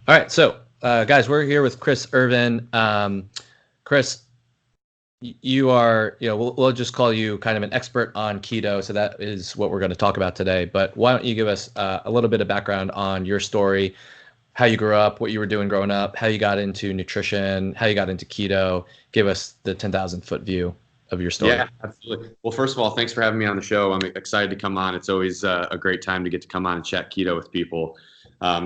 All right, so guys, we're here with Chris Irvin. Chris, you are, we'll just call you kind of an expert on keto. So that is what we're going to talk about today. But why don't you give us a little bit of background on your story, how you grew up, what you were doing growing up, how you got into nutrition, how you got into keto. Give us the 10,000-foot view of your story. Yeah, absolutely. Well, first of all, thanks for having me on the show. I'm excited to come on. It's always a great time to get to come on and chat keto with people.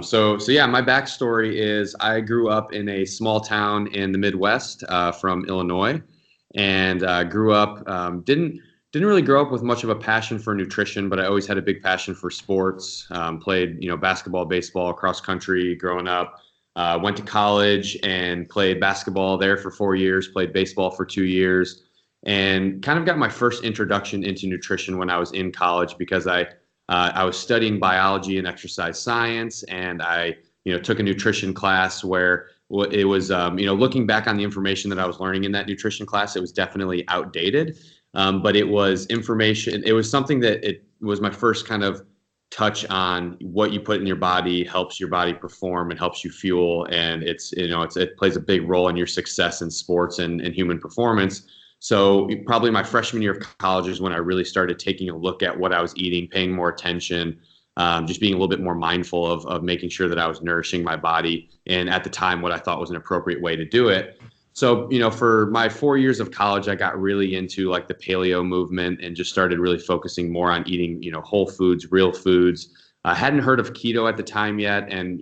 So yeah, my backstory is I grew up in a small town in the Midwest from Illinois, and grew up didn't really grow up with much of a passion for nutrition, but I always had a big passion for sports. Played basketball, baseball, cross country growing up. Went to college and played basketball there for 4 years. Played baseball for 2 years. And kind of got my first introduction into nutrition when I was in college because I was studying biology and exercise science, and I took a nutrition class where it was looking back on the information that I was learning in that nutrition class, it was definitely outdated, but it was information. It was something that it was my first kind of touch on what you put in your body helps your body perform and helps you fuel, and it plays a big role in your success in sports and human performance. So probably my freshman year of college is when I really started taking a look at what I was eating, paying more attention, just being a little bit more mindful of making sure that I was nourishing my body. And at the time, what I thought was an appropriate way to do it. So, for my 4 years of college, I got really into like the paleo movement and just started really focusing more on eating, whole foods, real foods. I hadn't heard of keto at the time yet, and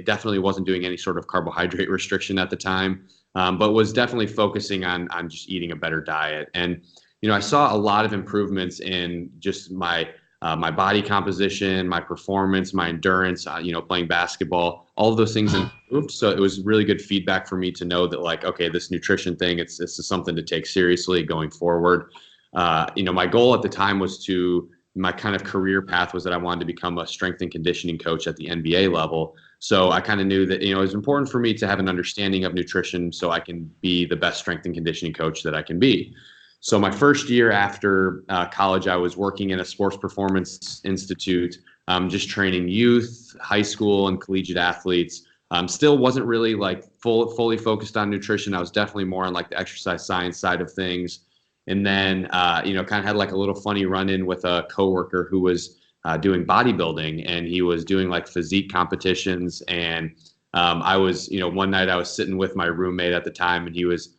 definitely wasn't doing any sort of carbohydrate restriction at the time. But was definitely focusing on just eating a better diet. And I saw a lot of improvements in just my body composition, my performance, my endurance. Playing basketball, all of those things improved. So it was really good feedback for me to know that, like, okay, this nutrition thing, it's something to take seriously going forward. My goal at the time my kind of career path was that I wanted to become a strength and conditioning coach at the NBA level. So I kind of knew that, it was important for me to have an understanding of nutrition so I can be the best strength and conditioning coach that I can be. So my first year after college, I was working in a sports performance institute, just training youth, high school, and collegiate athletes. Still wasn't really like fully focused on nutrition. I was definitely more on like the exercise science side of things. And then, kind of had like a little funny run-in with a coworker who was doing bodybuilding, and he was doing like physique competitions. And I was, one night I was sitting with my roommate at the time, and he was,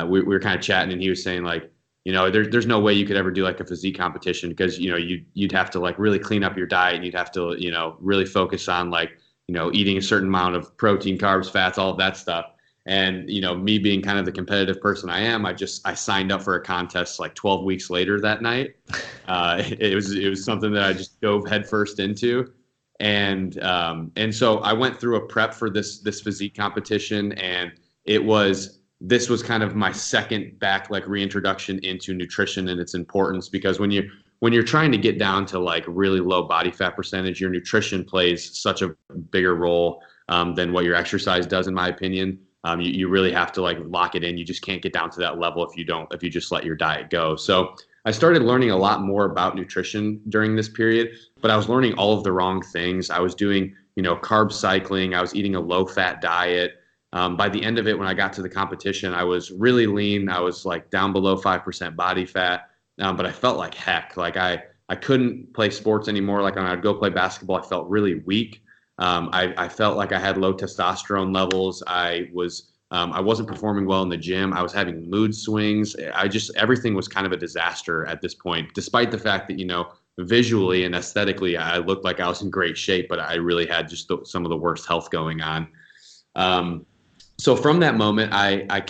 we were kind of chatting, and he was saying like, there's no way you could ever do like a physique competition because, you'd have to like really clean up your diet, and you'd have to, really focus on like, eating a certain amount of protein, carbs, fats, all of that stuff. And, me being kind of the competitive person I am, I signed up for a contest like 12 weeks later that night. It was something that I just dove headfirst into. And so I went through a prep for this physique competition, and this was kind of my second like reintroduction into nutrition and its importance, because when you're trying to get down to like really low body fat percentage, your nutrition plays such a bigger role than what your exercise does, in my opinion. You really have to like lock it in. You just can't get down to that level if you just let your diet go. So I started learning a lot more about nutrition during this period, but I was learning all of the wrong things. I was doing, carb cycling. I was eating a low fat diet. By the end of it, when I got to the competition, I was really lean. I was like down below 5% body fat, but I felt like heck. Like I couldn't play sports anymore. Like when I'd go play basketball, I felt really weak. I felt like I had low testosterone levels. I wasn't performing well in the gym. I was having mood swings. Everything was kind of a disaster at this point, despite the fact that, visually and aesthetically, I looked like I was in great shape, but I really had just some of the worst health going on. So from that moment, I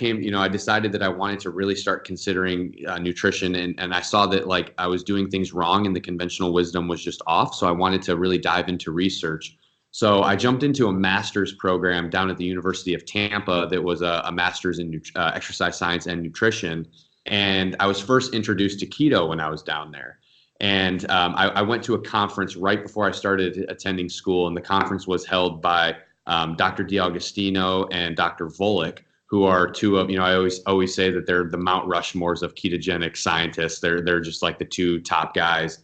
decided that I wanted to really start considering nutrition, and I saw that like I was doing things wrong and the conventional wisdom was just off. So I wanted to really dive into research. So I jumped into a master's program down at the University of Tampa that was a master's in exercise science and nutrition. And I was first introduced to keto when I was down there. And I went to a conference right before I started attending school, and the conference was held by Dr. D'Agostino and Dr. Volek, who are two of, I always say that they're the Mount Rushmores of ketogenic scientists. They're just like the two top guys.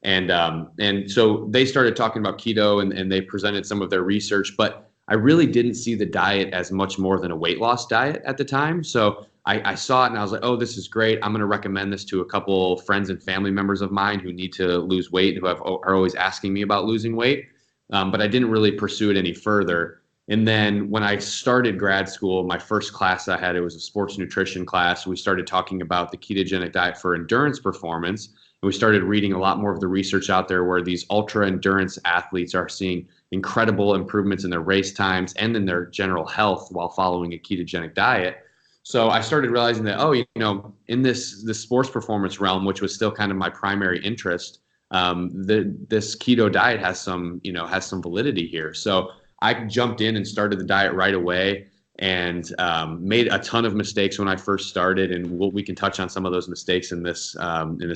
And so they started talking about keto, and they presented some of their research. But I really didn't see the diet as much more than a weight loss diet at the time. So I saw it and I was like, oh, this is great. I'm going to recommend this to a couple friends and family members of mine who need to lose weight, are always asking me about losing weight. But I didn't really pursue it any further. And then when I started grad school, my first class I had, it was a sports nutrition class. We started talking about the ketogenic diet for endurance performance. And we started reading a lot more of the research out there where these ultra endurance athletes are seeing incredible improvements in their race times and in their general health while following a ketogenic diet. So I started realizing that, in this sports performance realm, which was still kind of my primary interest, this keto diet has some validity here. So I jumped in and started the diet right away, and made a ton of mistakes when I first started. And we can touch on some of those mistakes in this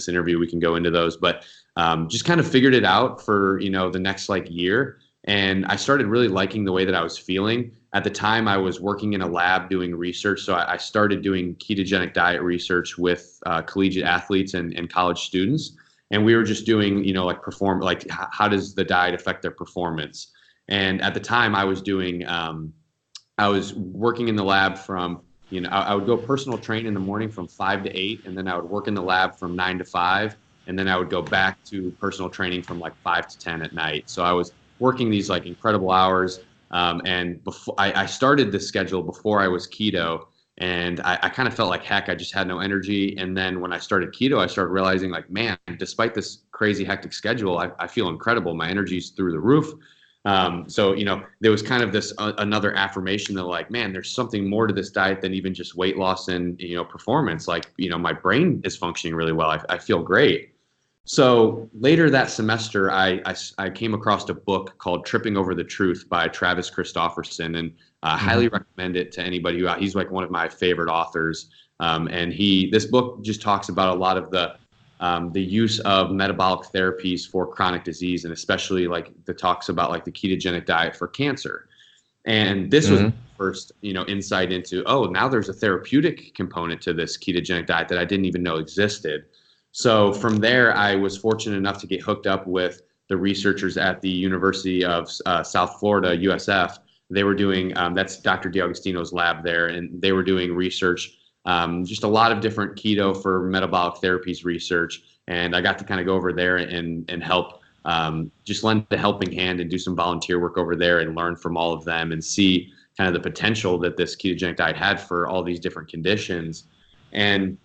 interview. We can go into those, but just kind of figured it out for the next year. And I started really liking the way that I was feeling. At the time, I was working in a lab doing research. So I started doing ketogenic diet research with collegiate athletes and college students. And we were just doing, how does the diet affect their performance? And at the time I was doing, I was working in the lab from, I would go personal train in the morning from 5 to 8, and then I would work in the lab from 9 to 5. And then I would go back to personal training from 5 to 10 at night. So I was working these incredible hours. And before I started this schedule before I was keto, and I kind of felt like heck. I just had no energy. And then when I started keto, I started realizing man, despite this crazy hectic schedule, I feel incredible. My energy's through the roof. So there was kind of this another affirmation that man, there's something more to this diet than even just weight loss and performance. My brain is functioning really well. I feel great. So later that semester, I came across a book called Tripping Over the Truth by Travis Christofferson, and highly recommend it to anybody he's one of my favorite authors. And this book just talks about a lot of the use of metabolic therapies for chronic disease, and especially the talks about the ketogenic diet for cancer. And this was first, insight into, now there's a therapeutic component to this ketogenic diet that I didn't even know existed. So from there, I was fortunate enough to get hooked up with the researchers at the University of South Florida, USF. They were doing, that's Dr. D'Agostino's lab there, and they were doing research, just a lot of different keto for metabolic therapies research. And I got to kind of go over there and help, just lend a helping hand and do some volunteer work over there and learn from all of them and see kind of the potential that this ketogenic diet had for all these different conditions. And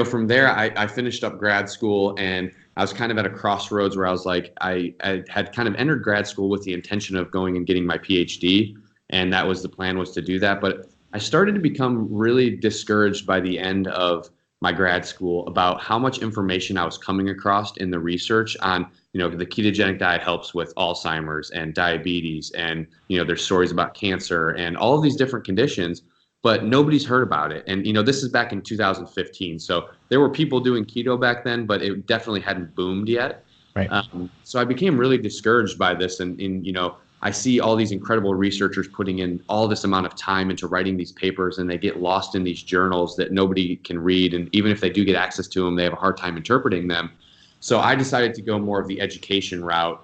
from there, I finished up grad school, and I was kind of at a crossroads where I was I had kind of entered grad school with the intention of going and getting my PhD, and that was the plan, was to do that. But I started to become really discouraged by the end of my grad school about how much information I was coming across in the research on, the ketogenic diet helps with Alzheimer's and diabetes, and, there's stories about cancer and all of these different conditions, but nobody's heard about it. And, this is back in 2015. So there were people doing keto back then, but it definitely hadn't boomed yet. Right. So I became really discouraged by this. And I see all these incredible researchers putting in all this amount of time into writing these papers, and they get lost in these journals that nobody can read. And even if they do get access to them, they have a hard time interpreting them. So I decided to go more of the education route,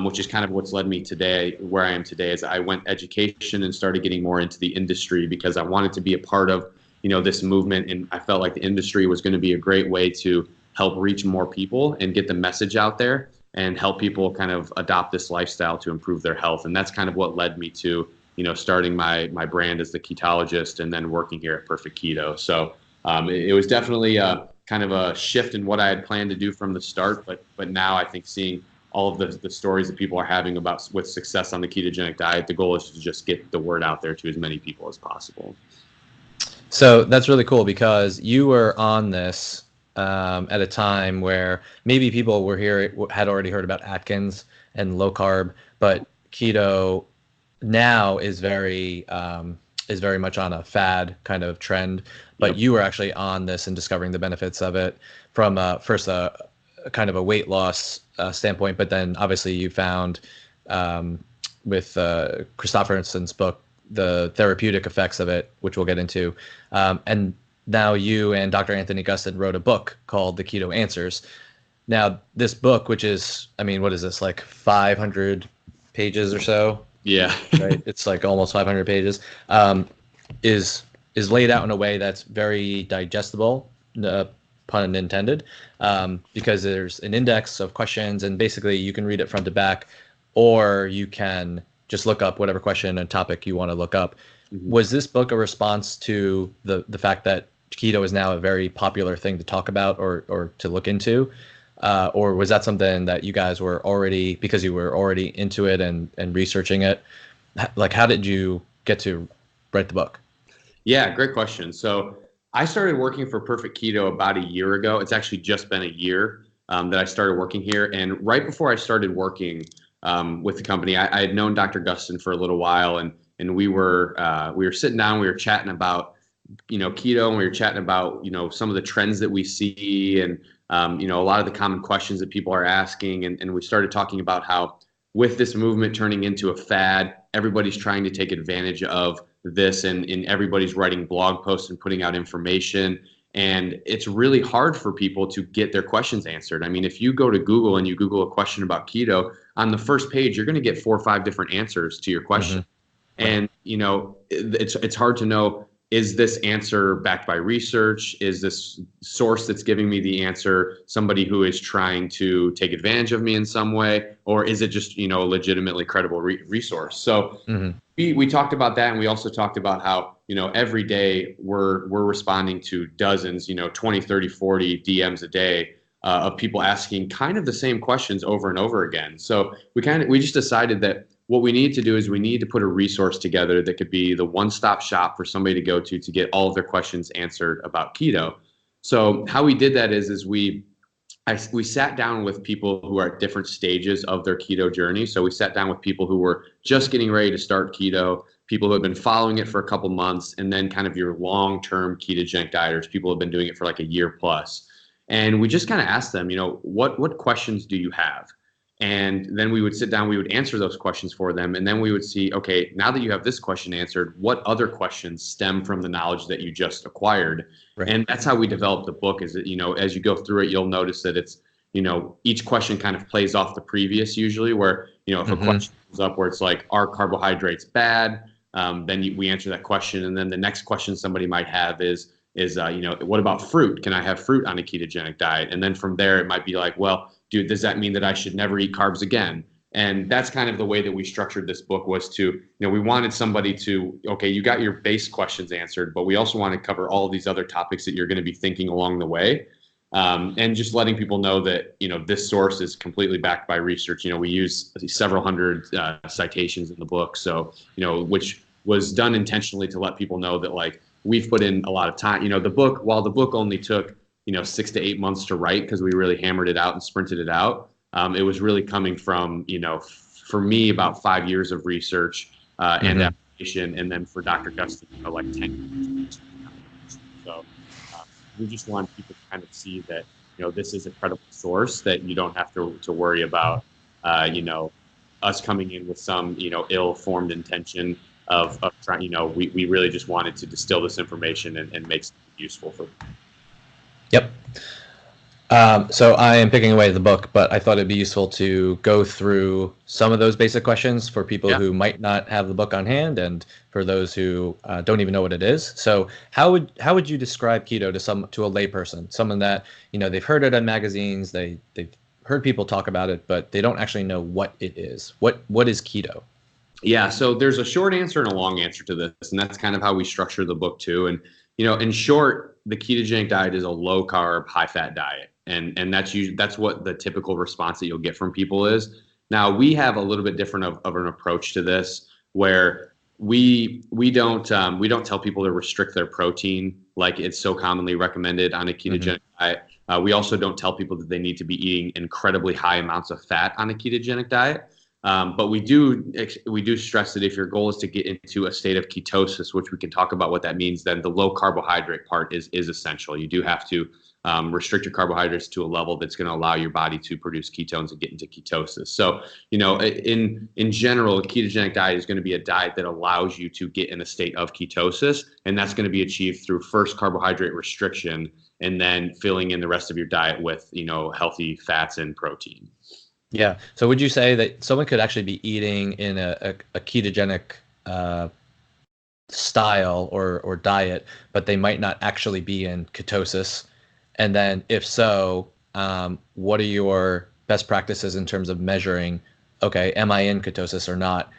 which is kind of what's led me today, where I am today. Is I went education and started getting more into the industry because I wanted to be a part of, this movement. And I felt like the industry was going to be a great way to help reach more people and get the message out there and help people kind of adopt this lifestyle to improve their health. And that's kind of what led me to, starting my brand as the Ketologist and then working here at Perfect Keto. So it was definitely kind of a shift in what I had planned to do from the start. But now I think seeing all of the stories that people are having about with success on the ketogenic diet, the goal is to just get the word out there to as many people as possible. So that's really cool because you were on this at a time where maybe people had already heard about Atkins and low carb, but keto now is very much on a fad kind of trend. But you were actually on this and discovering the benefits of it from first a kind of a weight loss standpoint, but then obviously you found with Christofferson's book the therapeutic effects of it, which we'll get into, and now you and Dr. Anthony Gustin wrote a book called The Keto Answers. Now this book, which is, what is this, 500 pages or so? Yeah. right? It's like almost 500 pages. Um, is is laid out in a way that's very digestible, pun intended, because there's an index of questions, and basically you can read it front to back, or you can just look up whatever question and topic you want to look up. Mhm. Was this book a response to the fact that keto is now a very popular thing to talk about or to look into? Or was that something that you guys were already, because you were already into it and researching it? Like, how did you get to write the book? Yeah, great question. So I started working for Perfect Keto about a year ago. It's actually just been a year that I started working here. And right before I started working with the company, I had known Dr. Gustin for a little while, and we were sitting down, we were chatting about keto, and we were chatting about some of the trends that we see, and a lot of the common questions that people are asking, and we started talking about how with this movement turning into a fad, everybody's trying to take advantage of this, and everybody's writing blog posts and putting out information, and it's really hard for people to get their questions answered. I mean, if you go to Google and you Google a question about keto, on the first page you're going to get 4 or 5 different answers to your Hmm. question. Right. And it's hard to know, is this answer backed by research? Is this source that's giving me the answer somebody who is trying to take advantage of me in some way, or is it just a legitimately credible resource? So Hmm. we talked about that, and we also talked about how every day we're responding to dozens, 20, 30, 40 DMs a day of people asking kind of the same questions over and over again. So we just decided that what we need to do is we need to put a resource together that could be the one-stop shop for somebody to go to get all of their questions answered about keto. So how we did that is we sat down with people who are at different stages of their keto journey. So we sat down with people who were just getting ready to start keto, people who have been following it for a couple months, and then kind of your long-term ketogenic dieters, people who have been doing it for like a year plus. And we just kind of asked them, what questions do you have? And then we would sit down, we would answer those questions for them, and then we would see, okay, now that you have this question answered, what other questions stem from the knowledge that you just acquired? Right. And that's how we developed the book. Is that as you go through it, you'll notice that it's each question kind of plays off the previous usually. Where if a Hmm. question comes up where it's like, are carbohydrates bad? Then we answer that question, and then the next question somebody might have is what about fruit? Can I have fruit on a ketogenic diet? And then from there, it might be like, well, dude, does that mean that I should never eat carbs again? And that's kind of the way that we structured this book, was to, we wanted somebody to, okay, you got your base questions answered, but we also want to cover all of these other topics that you're going to be thinking along the way. And just letting people know that, this source is completely backed by research. We use several hundred citations in the book. So, which was done intentionally to let people know that, like, we've put in a lot of time. While the book only took 6 to 8 months to write, because we really hammered it out and sprinted it out. It was really coming from, for me, about 5 years of research and Hmm. application, and then for Dr. Gustin, like 10 years. So we just want people to kind of see that, this is a credible source, that you don't have to worry about, us coming in with some, ill-formed intention of trying, we really just wanted to distill this information and make it useful for them. Yep. So I am picking away the book, but I thought it'd be useful to go through some of those basic questions for people Yeah. who might not have the book on hand, and for those who don't even know what it is. So how would you describe keto to a layperson, someone that they've heard it in magazines, they've heard people talk about it, but they don't actually know what it is. What is keto? Yeah, so there's a short answer and a long answer to this, and that's kind of how we structure the book too. And in short, the ketogenic diet is a low carb, high fat diet, and that's what the typical response that you'll get from people is. Now we have a little bit different of an approach to this, where we don't tell people to restrict their protein like it's so commonly recommended on a Hmm. ketogenic diet. We also don't tell people that they need to be eating incredibly high amounts of fat on a ketogenic diet. But we do stress that if your goal is to get into a state of ketosis, which we can talk about what that means, then the low carbohydrate part is essential. You do have to restrict your carbohydrates to a level that's going to allow your body to produce ketones and get into ketosis. So, in general, a ketogenic diet is going to be a diet that allows you to get in a state of ketosis, and that's going to be achieved through first carbohydrate restriction, and then filling in the rest of your diet with healthy fats and protein. Yeah. So would you say that someone could actually be eating in a ketogenic uh, style or diet, but they might not actually be in ketosis? And then if so, what are your best practices in terms of measuring, okay, am I in ketosis or not?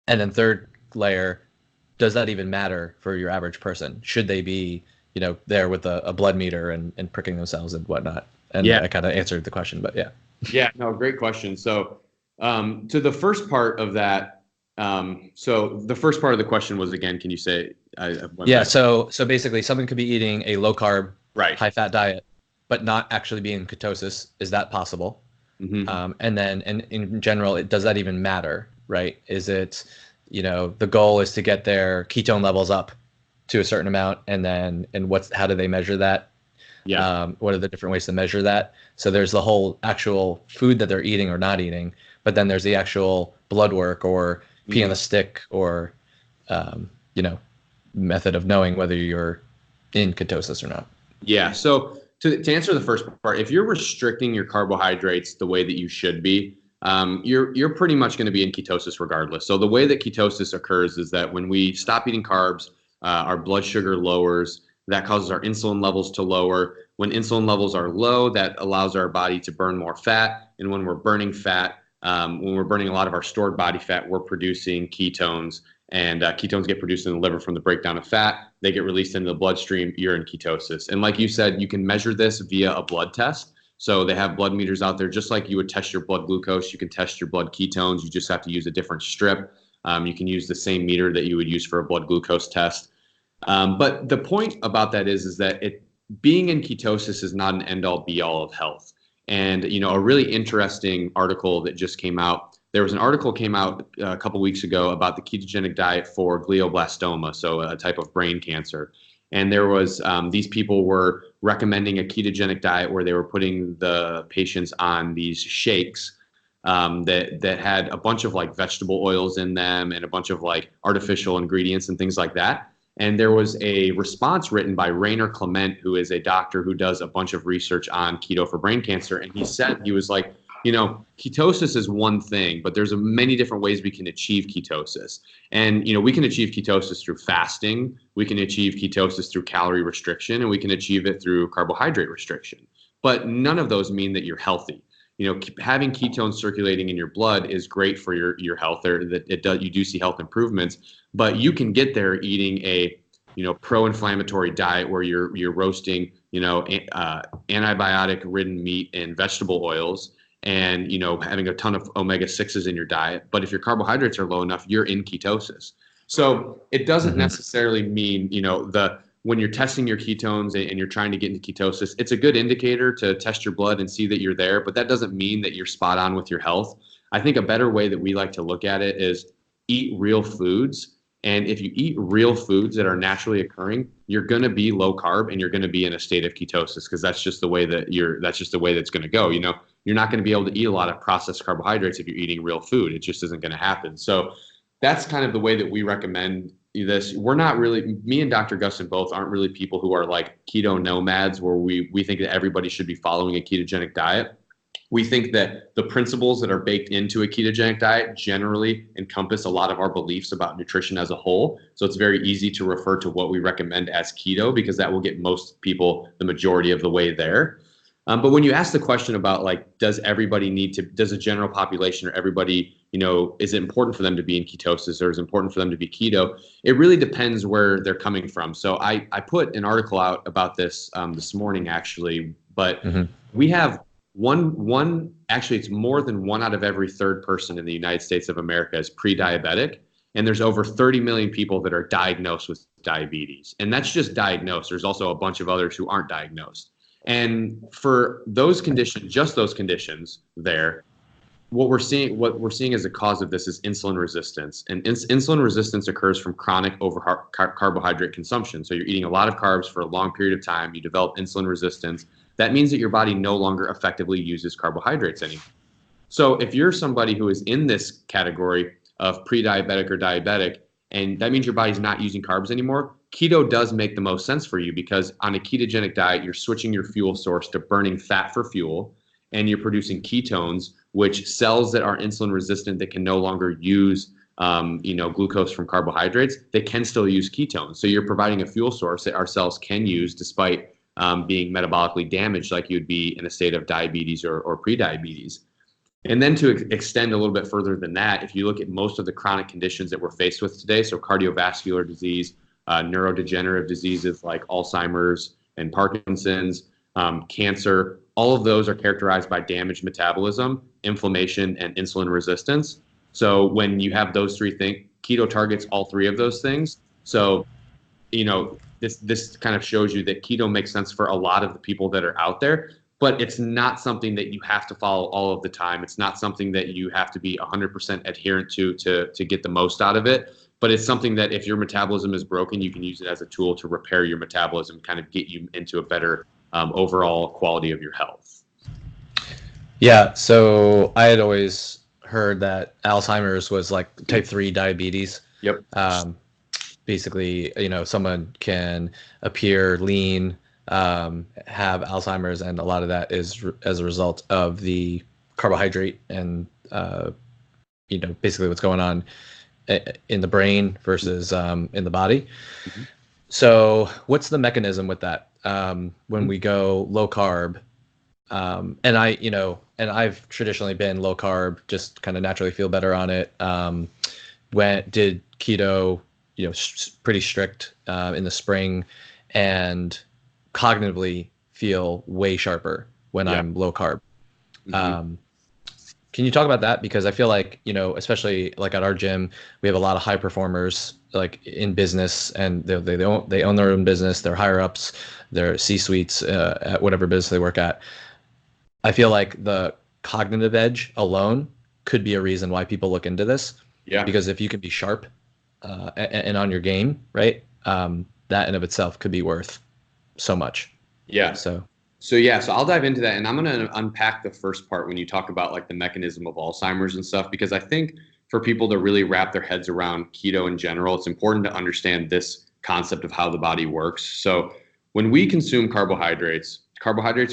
And then third layer, does that even matter for your average person? Should they be, there with a blood meter and pricking themselves and whatnot? And Yeah. I kind of answered the question, but yeah. Yeah, no, great question. So, to the first part of that, so the first part of the question was, again, can you say, I went Yeah, back. so basically someone could be eating a low carb, Right. high fat diet, but not actually be in ketosis. Is that possible? Hmm. And in general, does that even matter, right? Is it, the goal is to get their ketone levels up to a certain amount, and how do they measure that? Yeah. What are the different ways to measure that? So there's the whole actual food that they're eating or not eating, but then there's the actual blood work or pee on Hmm. the stick or, um, you know, method of knowing whether you're in ketosis or not. Yeah. So to answer the first part, if you're restricting your carbohydrates the way that you should be, you're pretty much going to be in ketosis regardless. So the way that ketosis occurs is that when we stop eating carbs, our blood sugar lowers. That causes our insulin levels to lower. When insulin levels are low, that allows our body to burn more fat. And when we're burning fat, when we're burning a lot of our stored body fat, we're producing ketones. And ketones get produced in the liver from the breakdown of fat. They get released into the bloodstream. You're in ketosis. And like you said, you can measure this via a blood test. So they have blood meters out there, just like you would test your blood glucose. You can test your blood ketones. You just have to use a different strip. You can use the same meter that you would use for a blood glucose test. But the point about that is that being in ketosis is not an end all be all of health. And a really interesting article that just came out. There was an article came out a couple weeks ago about the ketogenic diet for glioblastoma, so a type of brain cancer. And there was these people were recommending a ketogenic diet where they were putting the patients on these shakes that had a bunch of like vegetable oils in them and a bunch of like artificial ingredients and things like that. And there was a response written by Rainer Clement, who is a doctor who does a bunch of research on keto for brain cancer. And he was like, ketosis is one thing, but there's many different ways we can achieve ketosis. And, we can achieve ketosis through fasting. We can achieve ketosis through calorie restriction, and we can achieve it through carbohydrate restriction. But none of those mean that you're healthy. Having ketones circulating in your blood is great for your health. You do see health improvements, but you can get there eating a pro-inflammatory diet where you're roasting antibiotic ridden meat and vegetable oils and having a ton of omega-6s in your diet. But if your carbohydrates are low enough, you're in ketosis. So it doesn't necessarily mean when you're testing your ketones and you're trying to get into ketosis, it's a good indicator to test your blood and see that you're there, but that doesn't mean that you're spot on with your health. I think a better way that we like to look at it is eat real foods. And if you eat real foods that are naturally occurring, you're going to be low carb and you're going to be in a state of ketosis because that's just the way that's going to go. You're not going to be able to eat a lot of processed carbohydrates if you're eating real food. It just isn't going to happen. So that's kind of the way that we recommend this. We're not really, me and Dr. Gustin both aren't really people who are like keto nomads where we think that everybody should be following a ketogenic diet. We think that the principles that are baked into a ketogenic diet generally encompass a lot of our beliefs about nutrition as a whole. So it's very easy to refer to what we recommend as keto because that will get most people the majority of the way there. But when you ask the question about like, does a general population or everybody, is it important for them to be in ketosis or is it important for them to be keto? It really depends where they're coming from. So I put an article out about this this morning actually, but we have actually it's more than one out of every third person in the United States of America is pre-diabetic. And there's over 30 million people that are diagnosed with diabetes. And that's just diagnosed. There's also a bunch of others who aren't diagnosed. And for those conditions, just those conditions there, what we're seeing as a cause of this is insulin resistance. And insulin resistance occurs from chronic carbohydrate consumption. So you're eating a lot of carbs for a long period of time, you develop insulin resistance. That means that your body no longer effectively uses carbohydrates anymore. So if you're somebody who is in this category of pre-diabetic or diabetic, and that means your body's not using carbs anymore, keto does make the most sense for you because on a ketogenic diet, you're switching your fuel source to burning fat for fuel, and you're producing ketones, which cells that are insulin resistant that can no longer use glucose from carbohydrates, they can still use ketones. So you're providing a fuel source that our cells can use despite being metabolically damaged, like you'd be in a state of diabetes or pre-diabetes. And then to extend a little bit further than that, if you look at most of the chronic conditions that we're faced with today, so cardiovascular disease, neurodegenerative diseases like Alzheimer's and Parkinson's, cancer, all of those are characterized by damaged metabolism, inflammation, and insulin resistance. So when you have those three things, keto targets all three of those things. So, this kind of shows you that keto makes sense for a lot of the people that are out there, but it's not something that you have to follow all of the time. It's not something that you have to be 100% adherent to get the most out of it. But it's something that if your metabolism is broken, you can use it as a tool to repair your metabolism, kind of get you into a better overall quality of your health. Yeah. So I had always heard that Alzheimer's was like type 3 diabetes. Yep. Basically, someone can appear lean, have Alzheimer's, and a lot of that is as a result of the carbohydrate and, basically what's going on in the brain versus in the body. Mm-hmm. So what's the mechanism with that? When we go low carb, and I've traditionally been low carb, just kind of naturally feel better on it. Did keto, pretty strict in the spring, and cognitively feel way sharper when I'm low carb. Mm-hmm. Can you talk about that? Because I feel like, especially like at our gym, we have a lot of high performers like in business, and they own their own business. They're higher ups, they're C-suites at whatever business they work at. I feel like the cognitive edge alone could be a reason why people look into this. Yeah. Because if you can be sharp and on your game, right, that in of itself could be worth so much. Yeah. So I'll dive into that, and I'm going to unpack the first part when you talk about like the mechanism of Alzheimer's and stuff, because I think for people to really wrap their heads around keto in general, it's important to understand this concept of how the body works. So when we consume carbohydrates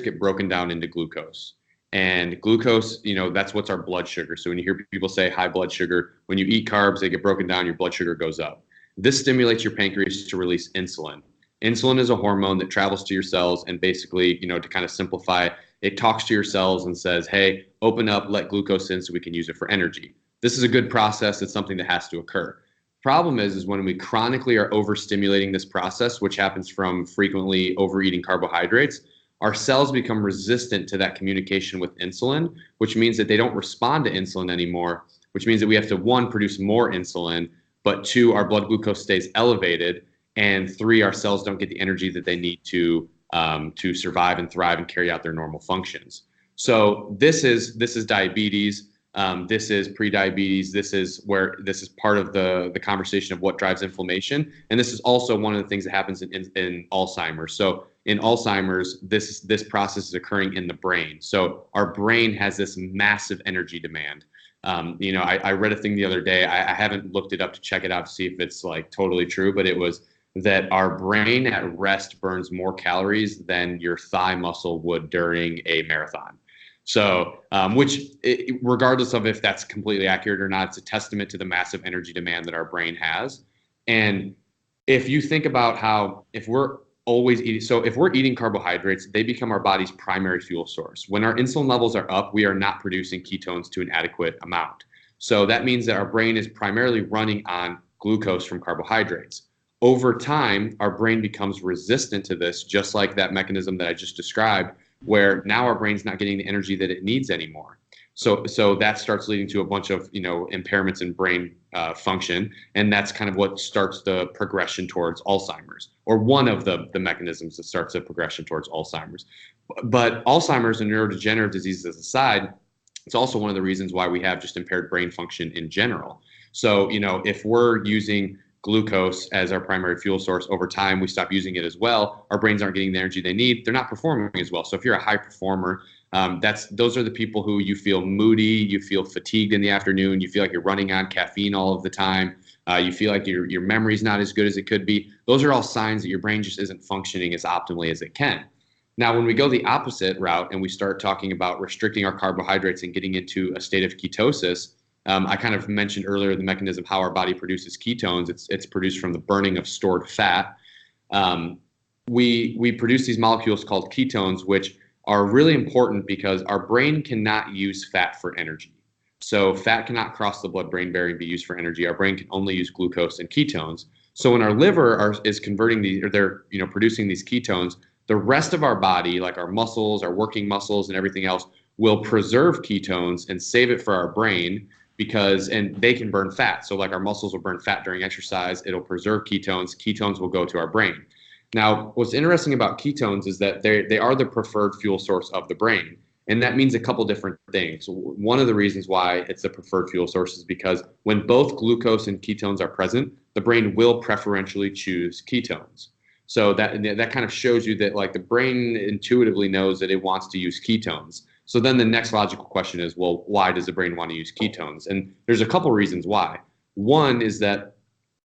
get broken down into glucose. And glucose, that's what's our blood sugar. So when you hear people say high blood sugar, when you eat carbs, they get broken down, your blood sugar goes up. This stimulates your pancreas to release insulin. Insulin is a hormone that travels to your cells, and basically, to kind of simplify, it talks to your cells and says, hey, open up, let glucose in so we can use it for energy. This is a good process. It's something that has to occur. Problem is when we chronically are overstimulating this process, which happens from frequently overeating carbohydrates, our cells become resistant to that communication with insulin, which means that they don't respond to insulin anymore, which means that we have to, 1, produce more insulin, but 2, our blood glucose stays elevated, and 3, our cells don't get the energy that they need to survive and thrive and carry out their normal functions. So this is diabetes. This is pre-diabetes. This is part of the conversation of what drives inflammation. And this is also one of the things that happens in Alzheimer's. So in Alzheimer's, this process is occurring in the brain. So our brain has this massive energy demand. I read a thing the other day. I haven't looked it up to check it out to see if it's like totally true, but it was that our brain at rest burns more calories than your thigh muscle would during a marathon. So, regardless of if that's completely accurate or not, it's a testament to the massive energy demand that our brain has. And if you think about how, if we're eating carbohydrates, they become our body's primary fuel source. When our insulin levels are up, we are not producing ketones to an adequate amount. So that means that our brain is primarily running on glucose from carbohydrates. Over time, our brain becomes resistant to this, just like that mechanism that I just described, where now our brain's not getting the energy that it needs anymore. So that starts leading to a bunch of impairments in brain function, and that's kind of what starts the progression towards Alzheimer's, or one of the mechanisms that starts the progression towards Alzheimer's. But Alzheimer's and neurodegenerative diseases aside, it's also one of the reasons why we have just impaired brain function in general. So if we're using glucose as our primary fuel source, over time we stop using it as well, our brains aren't getting the energy they need, they're not performing as well. So if you're a high performer, those are the people who you feel moody, you feel fatigued in the afternoon, you feel like you're running on caffeine all of the time, you feel like your memory's not as good as it could be. Those are all signs that your brain just isn't functioning as optimally as it can. Now, when we go the opposite route and we start talking about restricting our carbohydrates and getting into a state of ketosis, I kind of mentioned earlier the mechanism how our body produces ketones. It's produced from the burning of stored fat. We produce these molecules called ketones, which are really important because our brain cannot use fat for energy. So fat cannot cross the blood-brain barrier and be used for energy. Our brain can only use glucose and ketones. So when our liver is converting these, or they're producing these ketones, the rest of our body, like our muscles, our working muscles, and everything else, will preserve ketones and save it for our brain and they can burn fat. So like our muscles will burn fat during exercise. It'll preserve ketones. Ketones will go to our brain. Now, what's interesting about ketones is that they are the preferred fuel source of the brain. And that means a couple different things. One of the reasons why it's the preferred fuel source is because when both glucose and ketones are present, the brain will preferentially choose ketones. So that kind of shows you that like the brain intuitively knows that it wants to use ketones. So then the next logical question is, well, why does the brain want to use ketones? And there's a couple reasons why. One is that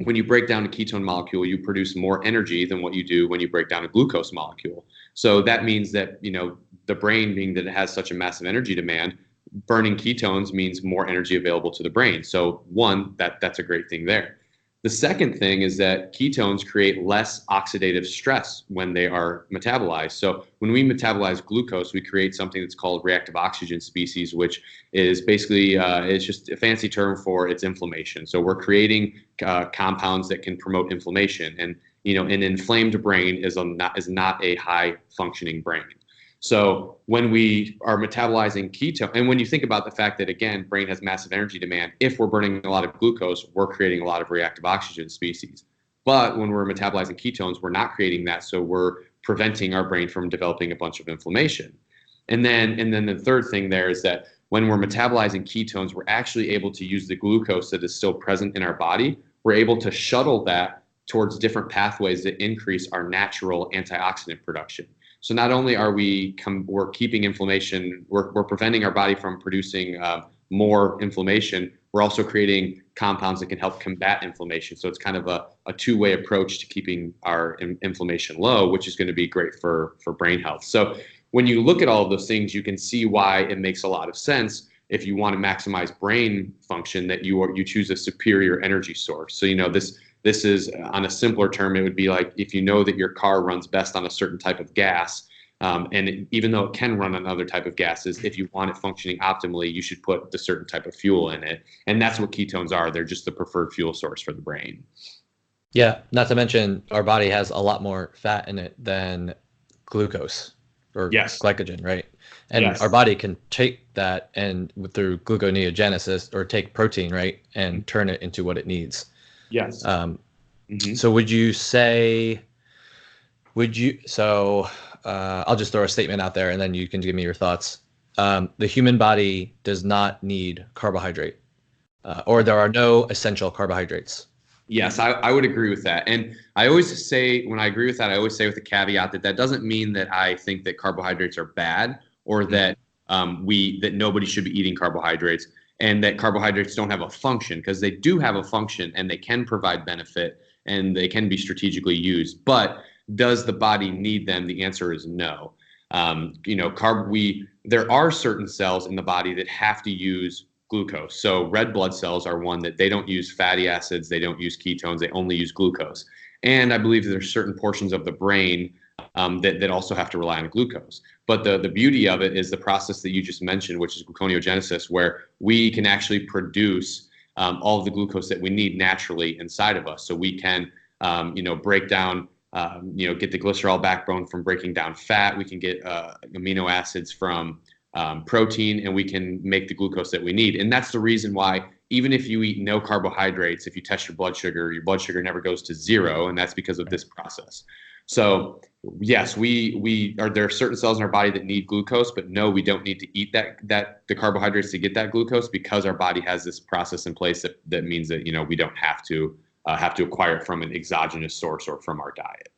when you break down a ketone molecule, you produce more energy than what you do when you break down a glucose molecule. So that means that, the brain, being that it has such a massive energy demand, burning ketones means more energy available to the brain. So one, that's a great thing there. The second thing is that ketones create less oxidative stress when they are metabolized. So when we metabolize glucose, we create something that's called reactive oxygen species, which is basically it's just a fancy term for its inflammation. So we're creating compounds that can promote inflammation, and an inflamed brain is not a high functioning brain. So when we are metabolizing ketone, and when you think about the fact that, again, brain has massive energy demand, if we're burning a lot of glucose, we're creating a lot of reactive oxygen species. But when we're metabolizing ketones, we're not creating that. So we're preventing our brain from developing a bunch of inflammation. And then the third thing there is that when we're metabolizing ketones, we're actually able to use the glucose that is still present in our body. We're able to shuttle that towards different pathways that increase our natural antioxidant production. So not only are we're keeping inflammation, we're preventing our body from producing more inflammation, we're also creating compounds that can help combat inflammation. So it's kind of a two-way approach to keeping our inflammation low, which is going to be great for brain health. So when you look at all of those things, you can see why it makes a lot of sense if you want to maximize brain function that you choose a superior energy source. So this is, on a simpler term, it would be like if you know that your car runs best on a certain type of gas, even though it can run on other type of gases, if you want it functioning optimally, you should put the certain type of fuel in it. And that's what ketones are. They're just the preferred fuel source for the brain. Yeah, not to mention our body has a lot more fat in it than glucose or glycogen, right? And our body can take that and through gluconeogenesis, or take protein, right, and turn it into what it needs. Yes. So I'll just throw a statement out there and then you can give me your thoughts. The human body does not need carbohydrate, or there are no essential carbohydrates. Yes, I would agree with that. And I always say, when I agree with that, I always say with the caveat that doesn't mean that I think that carbohydrates are bad, or that that nobody should be eating carbohydrates, and that carbohydrates don't have a function, because they do have a function and they can provide benefit and they can be strategically used. But does the body need them? The answer is no. There are certain cells in the body that have to use glucose. So red blood cells are one that they don't use fatty acids, they don't use ketones, they only use glucose. And I believe there's certain portions of the brain that also have to rely on glucose. But the beauty of it is the process that you just mentioned, which is gluconeogenesis, where we can actually produce all of the glucose that we need naturally inside of us. So we can, break down, get the glycerol backbone from breaking down fat. We can get amino acids from protein, and we can make the glucose that we need. And that's the reason why, even if you eat no carbohydrates, if you test your blood sugar never goes to zero, and that's because of this process. So yes, there are certain cells in our body that need glucose, but no, we don't need to eat the carbohydrates to get that glucose, because our body has this process in place that means that we don't have to acquire it from an exogenous source or from our diet.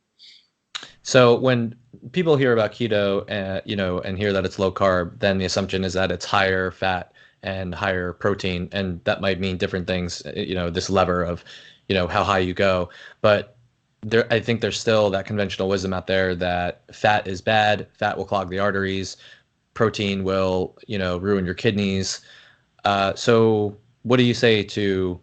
So when people hear about keto, and hear that it's low carb, then the assumption is that it's higher fat and higher protein, and that might mean different things. This lever of how high you go, but I think there's still that conventional wisdom out there that fat is bad, fat will clog the arteries, protein will, ruin your kidneys. So what do you say to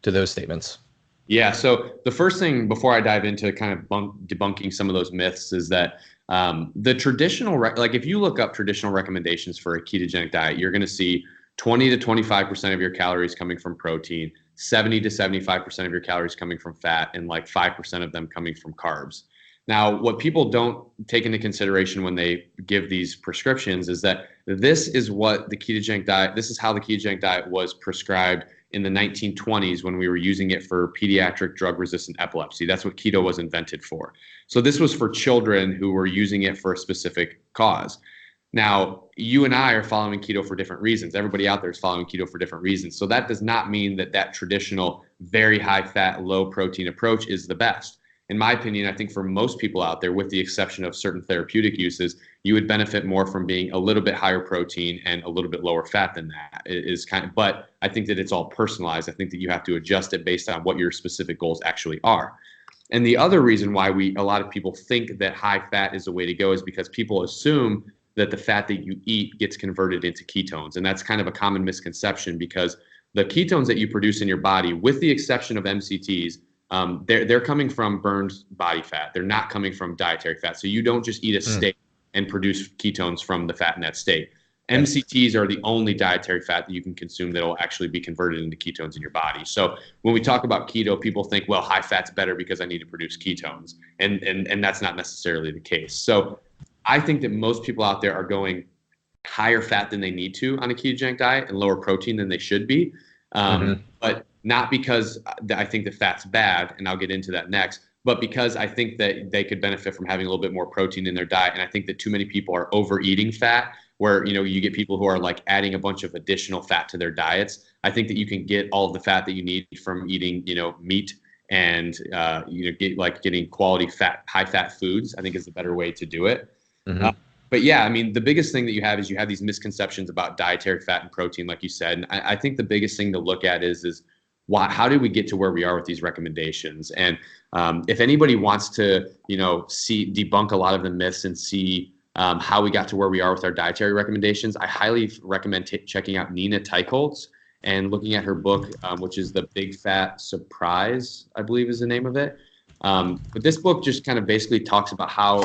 those statements? Yeah. So the first thing before I dive into kind of debunking some of those myths is that the traditional, like if you look up traditional recommendations for a ketogenic diet, you're going to see 20 to 25% of your calories coming from protein, 70 to 75% of your calories coming from fat, and like 5% of them coming from carbs. Now, what people don't take into consideration when they give these prescriptions is that this is what the ketogenic diet, this is how the ketogenic diet was prescribed in the 1920s when we were using it for pediatric drug-resistant epilepsy. That's what keto was invented for. So this was for children who were using it for a specific cause. Now, you and I are following keto for different reasons. Everybody out there is following keto for different reasons. So that does not mean that that traditional, very high fat, low protein approach is the best. In my opinion, I think for most people out there, with the exception of certain therapeutic uses, you would benefit more from being a little bit higher protein and a little bit lower fat than that. It is but I think that it's all personalized. I think that you have to adjust it based on what your specific goals actually are. And the other reason why a lot of people think that high fat is the way to go is because people assume that the fat that you eat gets converted into ketones. And that's kind of a common misconception because the ketones that you produce in your body, with the exception of MCTs, they're coming from burned body fat. They're not coming from dietary fat. So you don't just eat a steak and produce ketones from the fat in that steak. MCTs are the only dietary fat that you can consume that will actually be converted into ketones in your body. So when we talk about keto, people think, well, high fat's better because I need to produce ketones. And that's not necessarily the case. So I think that most people out there are going higher fat than they need to on a ketogenic diet and lower protein than they should be. But not because I think that fat's bad, and I'll get into that next, but because I think that they could benefit from having a little bit more protein in their diet. And I think that too many people are overeating fat, where you get people who are like adding a bunch of additional fat to their diets. I think that you can get all of the fat that you need from eating meat and getting quality fat, high fat foods. I think is the better way to do it. But yeah, I mean, the biggest thing that you have these misconceptions about dietary fat and protein, like you said. And I think the biggest thing to look at is how did we get to where we are with these recommendations? And if anybody wants to, debunk a lot of the myths and see how we got to where we are with our dietary recommendations, I highly recommend checking out Nina Teicholz and looking at her book, which is The Big Fat Surprise, I believe is the name of it. But this book just kind of basically talks about how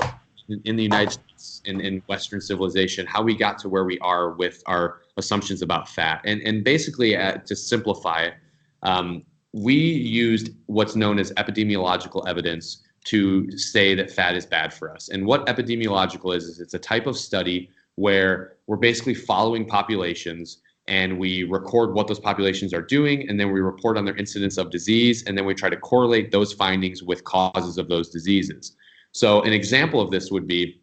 in the United States and in Western civilization, how we got to where we are with our assumptions about fat. And basically, to simplify it, we used what's known as epidemiological evidence to say that fat is bad for us. And what epidemiological is it's a type of study where we're basically following populations and we record what those populations are doing, and then we report on their incidence of disease, and then we try to correlate those findings with causes of those diseases. So an example of this would be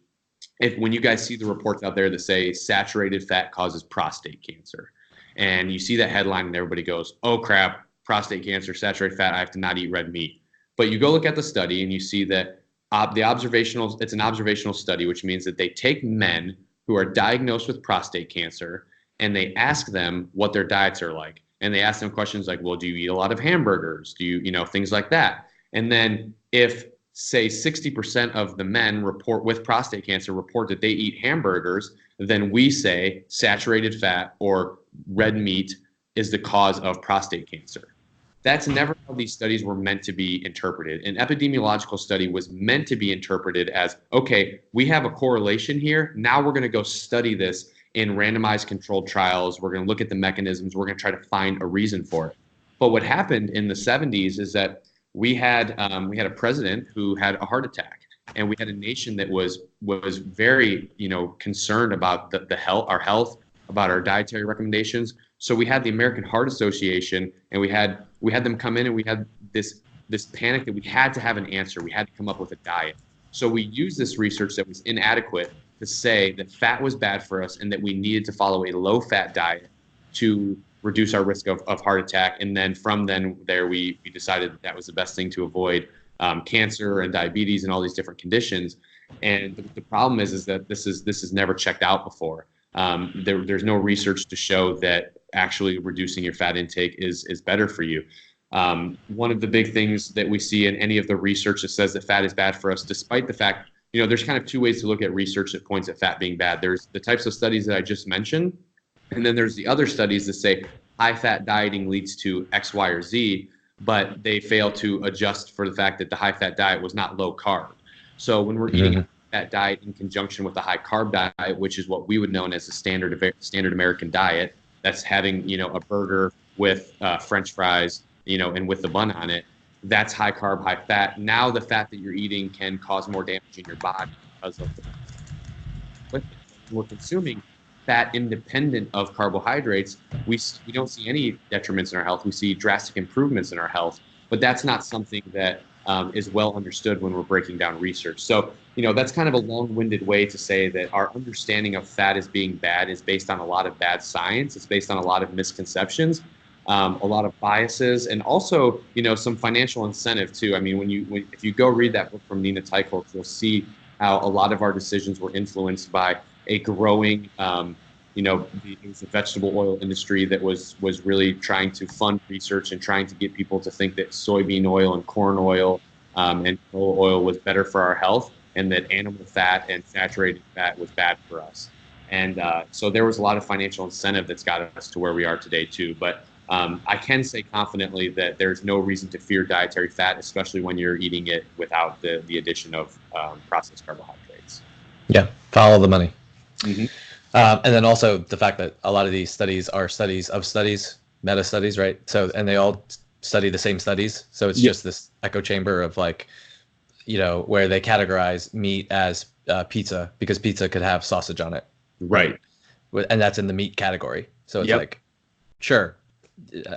when you guys see the reports out there that say saturated fat causes prostate cancer, and you see that headline and everybody goes, oh crap, prostate cancer, saturated fat, I have to not eat red meat. But you go look at the study and you see that it's an observational study, which means that they take men who are diagnosed with prostate cancer and they ask them what their diets are like. And they ask them questions like, well, do you eat a lot of hamburgers? Do you, things like that. And then if say 60% of the men with prostate cancer report that they eat hamburgers, then we say saturated fat or red meat is the cause of prostate cancer. That's never how these studies were meant to be interpreted. An epidemiological study was meant to be interpreted as, okay, we have a correlation here. Now we're going to go study this in randomized controlled trials. We're going to look at the mechanisms. We're going to try to find a reason for it. But what happened in the 70s is that we had a president who had a heart attack, and we had a nation that was very concerned about our health, about our dietary recommendations. So we had the American Heart Association, and we had them come in, and we had this panic that we had to have an answer. We had to come up with a diet. So we used this research that was inadequate to say that fat was bad for us and that we needed to follow a low-fat diet to reduce our risk of heart attack. And then from there, we decided that was the best thing to avoid cancer and diabetes and all these different conditions. And the problem is that this is never checked out before. There's no research to show that actually reducing your fat intake is better for you. One of the big things that we see in any of the research that says that fat is bad for us, despite the fact, there's kind of two ways to look at research that points at fat being bad. There's the types of studies that I just mentioned, and then there's the other studies that say high fat dieting leads to X, Y, or Z, but they fail to adjust for the fact that the high fat diet was not low carb. So when we're eating a fat diet in conjunction with a high carb diet, which is what we would know as a standard American diet, that's having, a burger with French fries, and with the bun on it, that's high carb, high fat. Now the fat that you're eating can cause more damage in your body because of we're consuming fat independent of carbohydrates. We don't see any detriments in our health. We see drastic improvements in our health, but that's not something that is well understood when we're breaking down research. So, that's kind of a long-winded way to say that our understanding of fat as being bad is based on a lot of bad science. It's based on a lot of misconceptions, a lot of biases, and also, some financial incentive too. I mean, if you go read that book from Nina Teicholz, you'll see how a lot of our decisions were influenced by a growing, the vegetable oil industry that was really trying to fund research and trying to get people to think that soybean oil and corn oil and canola oil was better for our health, and that animal fat and saturated fat was bad for us. And so there was a lot of financial incentive that's got us to where we are today too. But I can say confidently that there's no reason to fear dietary fat, especially when you're eating it without the addition of processed carbohydrates. Yeah, follow the money. Mm-hmm. And then also the fact that a lot of these studies are studies of studies, meta studies, right? So, and they all study the same studies. So it's just this echo chamber of where they categorize meat as pizza because pizza could have sausage on it. Right. And that's in the meat category. So it's sure,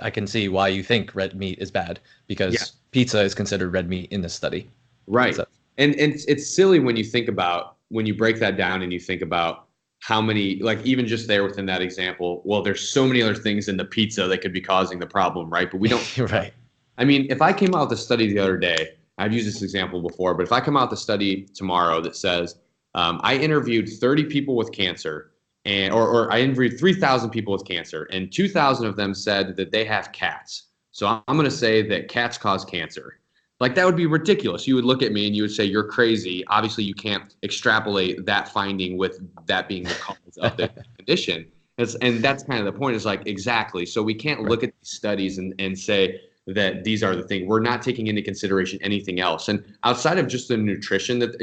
I can see why you think red meat is bad because pizza is considered red meat in this study. Right. So. And it's silly when you break that down and you think about how many, even just there within that example, well, there's so many other things in the pizza that could be causing the problem, right? But we don't. Right. I mean, if I came out with a study the other day, I've used this example before, but if I come out with a study tomorrow that says I interviewed 30 people with cancer, or I interviewed 3,000 people with cancer, and 2,000 of them said that they have cats. So I'm going to say that cats cause cancer. That would be ridiculous. You would look at me and you would say, you're crazy. Obviously, you can't extrapolate that finding with that being the cause of the condition. And that's kind of the point is exactly. So we can't look at these studies and say that these are the thing. We're not taking into consideration anything else. And outside of just the nutrition that,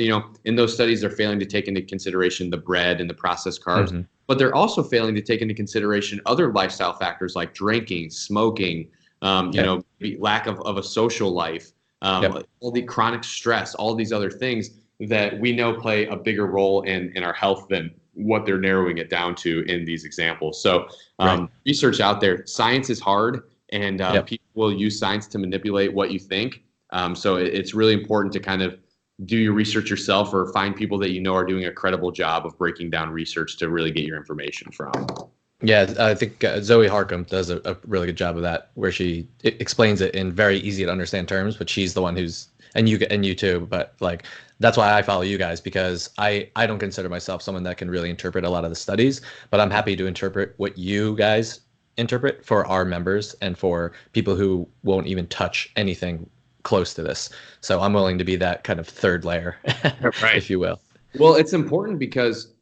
in those studies, they're failing to take into consideration the bread and the processed carbs, but they're also failing to take into consideration other lifestyle factors like drinking, smoking, lack of a social life. All the chronic stress, all these other things that we know play a bigger role in our health than what they're narrowing it down to in these examples. So research out there, science is hard, and people will use science to manipulate what you think. So it's really important to kind of do your research yourself or find people that are doing a credible job of breaking down research to really get your information from. Yeah, I think Zoe Harcum does a really good job of that, where she explains it in very easy to understand terms. But she's the one and you too. But that's why I follow you guys, because I don't consider myself someone that can really interpret a lot of the studies, but I'm happy to interpret what you guys interpret for our members and for people who won't even touch anything close to this. So I'm willing to be that kind of third layer, if you will. Well, it's important because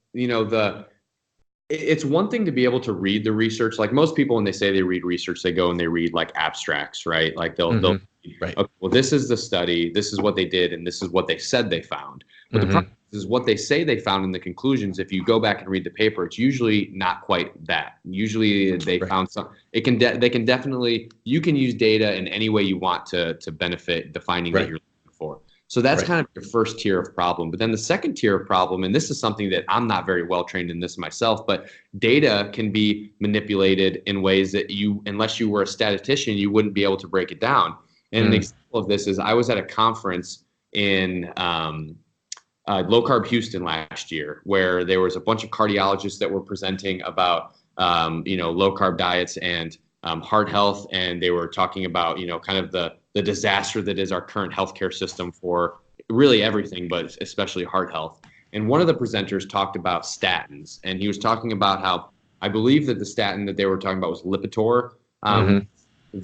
it's one thing to be able to read the research. Most people, when they say they read research, they go and they read abstracts, right? They'll read, okay, well, this is the study, this is what they did, and this is what they said they found. But the problem is what they say they found in the conclusions. If you go back and read the paper, it's usually not quite that. Usually they found some. They can definitely, you can use data in any way you want to benefit the finding that you're looking for. So that's kind of your first tier of problem. But then the second tier of problem, and this is something that I'm not very well trained in this myself, but data can be manipulated in ways that unless you were a statistician, you wouldn't be able to break it down. And an example of this is I was at a conference in Low Carb Houston last year, where there was a bunch of cardiologists that were presenting about low carb diets and heart health, and they were talking about kind of the disaster that is our current healthcare system for really everything, but especially heart health. And one of the presenters talked about statins, and he was talking about how I believe that the statin that they were talking about was Lipitor.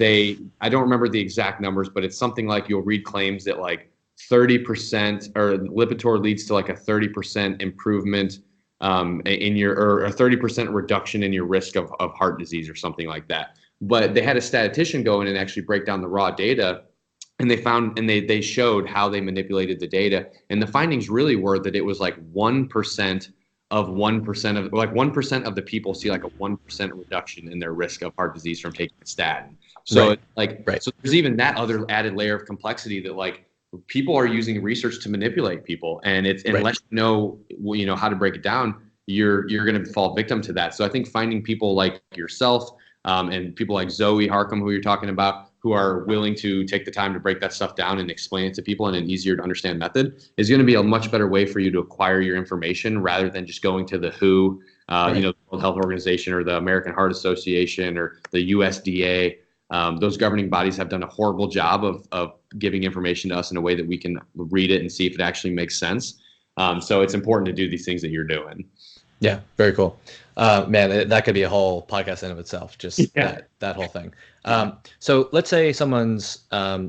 I don't remember the exact numbers, but it's something like you'll read claims that like 30% or Lipitor leads to like a 30% improvement in your, or a 30% reduction in your risk of heart disease or something like that. But they had a statistician go in and actually break down the raw data, and they showed how they manipulated the data. And the findings really were that it was like 1% of 1% of, like 1% of the people see like a 1% reduction in their risk of heart disease from taking a statin. So so there's even that other added layer of complexity that like people are using research to manipulate people, and it's unless you know how to break it down, you're going to fall victim to that. So I think finding people like yourself and people like Zoe Harcum, who you're talking about, who are willing to take the time to break that stuff down and explain it to people in an easier to understand method is going to be a much better way for you to acquire your information rather than just going to the WHO, you know, the World Health Organization or the American Heart Association or the USDA. Those governing bodies have done a horrible job of giving information to us in a way that we can read it and see if it actually makes sense. So it's important to do these things that you're doing. Yeah, very cool. Man, that could be a whole podcast in of itself, just that whole thing. So let's say someone's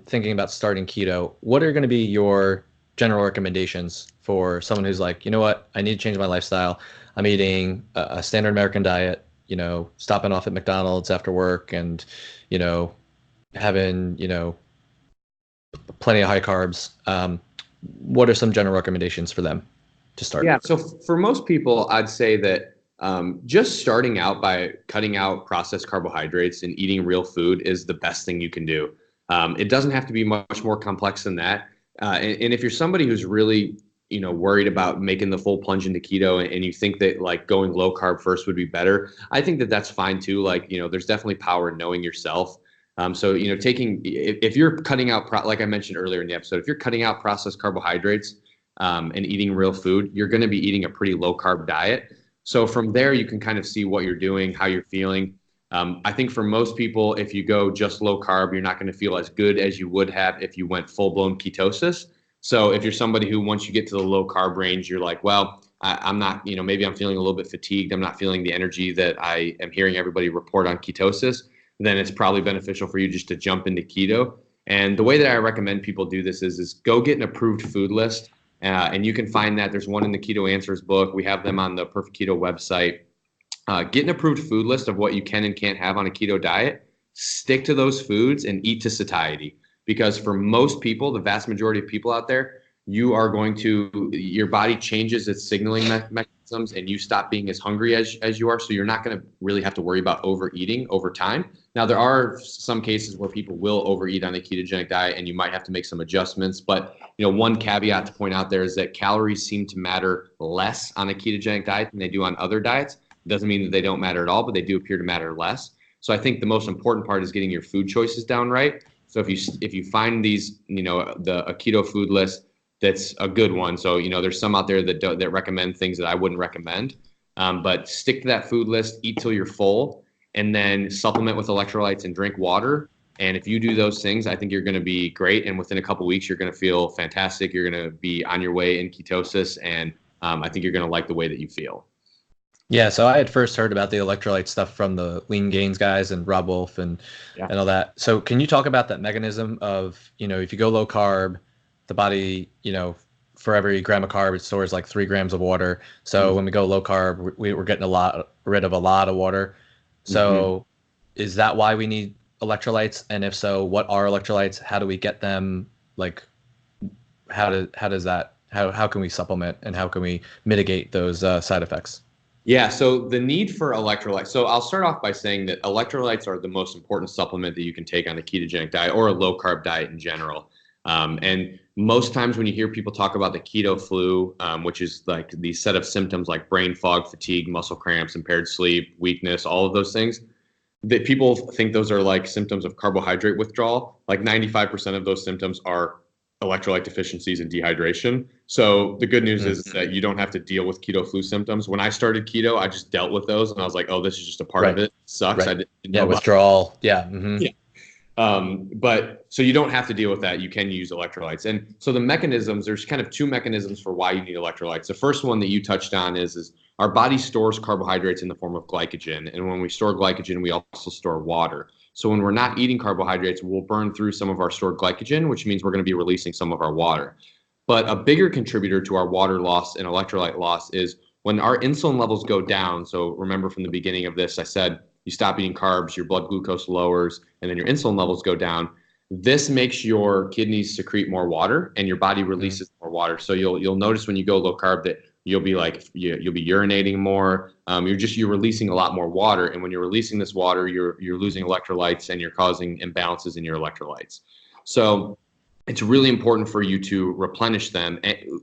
thinking about starting keto. What are going to be your general recommendations for someone who's like, you know what, I need to change my lifestyle. I'm eating a standard American diet, you know, stopping off at McDonald's after work and, you know, having, you know, plenty of high carbs. What are some general recommendations for them to start? Yeah, so for most people, I'd say that just starting out by cutting out processed carbohydrates and eating real food is the best thing you can do. It doesn't have to be much more complex than that. And if you're somebody who's really, you know, worried about making the full plunge into keto and you think that like going low carb first would be better, I think that that's fine too. Like, you know, there's definitely power in knowing yourself. So, you know, if you're cutting out, like I mentioned earlier in the episode, if you're cutting out processed carbohydrates and eating real food, you're going to be eating a pretty low carb diet. So from there, you can kind of see what you're doing, how you're feeling. I think for most people, if you go just low carb, you're not going to feel as good as you would have if you went full blown ketosis. So if you're somebody who, once you get to the low carb range, you're like, well, I'm not, you know, maybe I'm feeling a little bit fatigued. I'm not feeling the energy that I am hearing everybody report on ketosis. Then it's probably beneficial for you just to jump into keto. And the way that I recommend people do this is go get an approved food list. And you can find that. There's one in the Keto Answers book. We have them on the Perfect Keto website. Get an approved food list of what you can and can't have on a keto diet. Stick to those foods and eat to satiety. Because for most people, the vast majority of people out there, your body changes its signaling mechanisms and you stop being as hungry as you are. So you're not going to really have to worry about overeating over time. Now, there are some cases where people will overeat on a ketogenic diet and you might have to make some adjustments. But, you know, one caveat to point out there is that calories seem to matter less on a ketogenic diet than they do on other diets. It doesn't mean that they don't matter at all, but they do appear to matter less. So I think the most important part is getting your food choices down right. So if you find these, you know, a keto food list that's a good one. So, you know, there's some out there that recommend things that I wouldn't recommend. But stick to that food list, eat till you're full, and then supplement with electrolytes and drink water. And if you do those things, I think you're going to be great. And within a couple of weeks, you're going to feel fantastic. You're going to be on your way in ketosis. And I think you're going to like the way that you feel. Yeah, so I had first heard about the electrolyte stuff from the Lean Gains guys and Rob Wolf and all that. So can you talk about that mechanism of, you know, if you go low carb, the body, you know, for every gram of carb, it stores like 3 grams of water. So when we go low carb, we're getting rid of a lot of water. So is that why we need electrolytes? And if so, what are electrolytes? How do we get them? Like, how can we supplement and how can we mitigate those side effects? Yeah, so the need for electrolytes. So I'll start off by saying that electrolytes are the most important supplement that you can take on a ketogenic diet or a low carb diet in general. And most times when you hear people talk about the keto flu, which is like the set of symptoms like brain fog, fatigue, muscle cramps, impaired sleep, weakness, all of those things, that people think those are like symptoms of carbohydrate withdrawal. Like 95% of those symptoms are electrolyte deficiencies and dehydration. So the good news is that you don't have to deal with keto flu symptoms. When I started keto, I just dealt with those and I was like, oh, this is just a part of it. It sucks. I didn't know withdrawal. Yeah. But so you don't have to deal with that. You can use electrolytes. And so the mechanisms, there's kind of 2 mechanisms for why you need electrolytes. The first one that you touched on is our body stores carbohydrates in the form of glycogen. And when we store glycogen, we also store water. So when we're not eating carbohydrates, we'll burn through some of our stored glycogen, which means we're going to be releasing some of our water. But a bigger contributor to our water loss and electrolyte loss is when our insulin levels go down. So remember from the beginning of this, I said you stop eating carbs, your blood glucose lowers, and then your insulin levels go down. This makes your kidneys secrete more water and your body releases more water. So you'll notice when you go low carb that you'll be urinating more. You're releasing a lot more water, and when you're releasing this water, you're losing electrolytes and you're causing imbalances in your electrolytes. So it's really important for you to replenish them,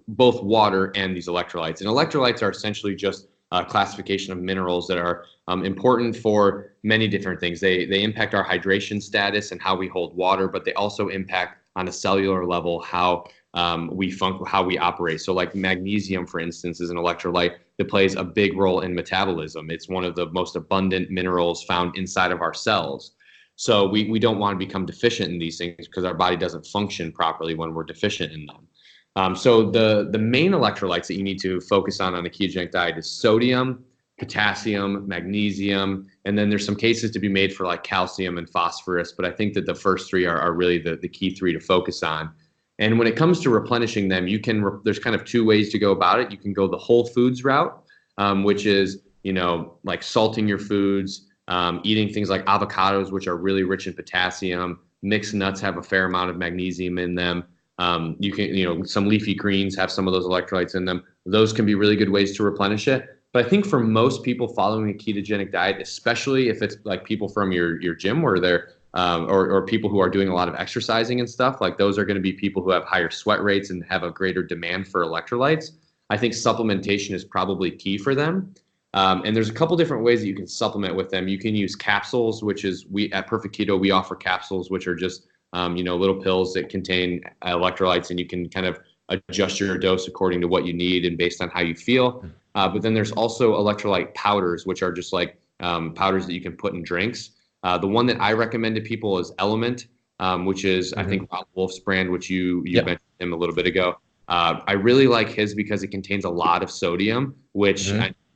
both water and these electrolytes. And electrolytes are essentially just a classification of minerals that are important for many different things. They impact our hydration status and how we hold water, but they also impact on a cellular level how we operate. So like magnesium, for instance, is an electrolyte that plays a big role in metabolism. It's one of the most abundant minerals found inside of our cells. So we don't want to become deficient in these things because our body doesn't function properly when we're deficient in them. So the main electrolytes that you need to focus on a ketogenic diet is sodium, potassium, magnesium, and then there's some cases to be made for like calcium and phosphorus, but I think that the first three are really the key three to focus on. And when it comes to replenishing them, there's kind of two ways to go about it. You can go the whole foods route, which is, like salting your foods, eating things like avocados, which are really rich in potassium. Mixed nuts have a fair amount of magnesium in them. Some leafy greens have some of those electrolytes in them. Those can be really good ways to replenish it. But I think for most people following a ketogenic diet, especially if it's like people from your gym where they're or people who are doing a lot of exercising and stuff, like those are going to be people who have higher sweat rates and have a greater demand for electrolytes. I think supplementation is probably key for them. And there's a couple different ways that you can supplement with them. You can use capsules, which is at Perfect Keto, we offer capsules, which are just, little pills that contain electrolytes, and you can kind of adjust your dose according to what you need and based on how you feel. But then there's also electrolyte powders, which are just like powders that you can put in drinks. The one that I recommend to people is Element, which is, I think, Rob Wolf's brand, which you mentioned him a little bit ago. I really like his because it contains a lot of sodium, which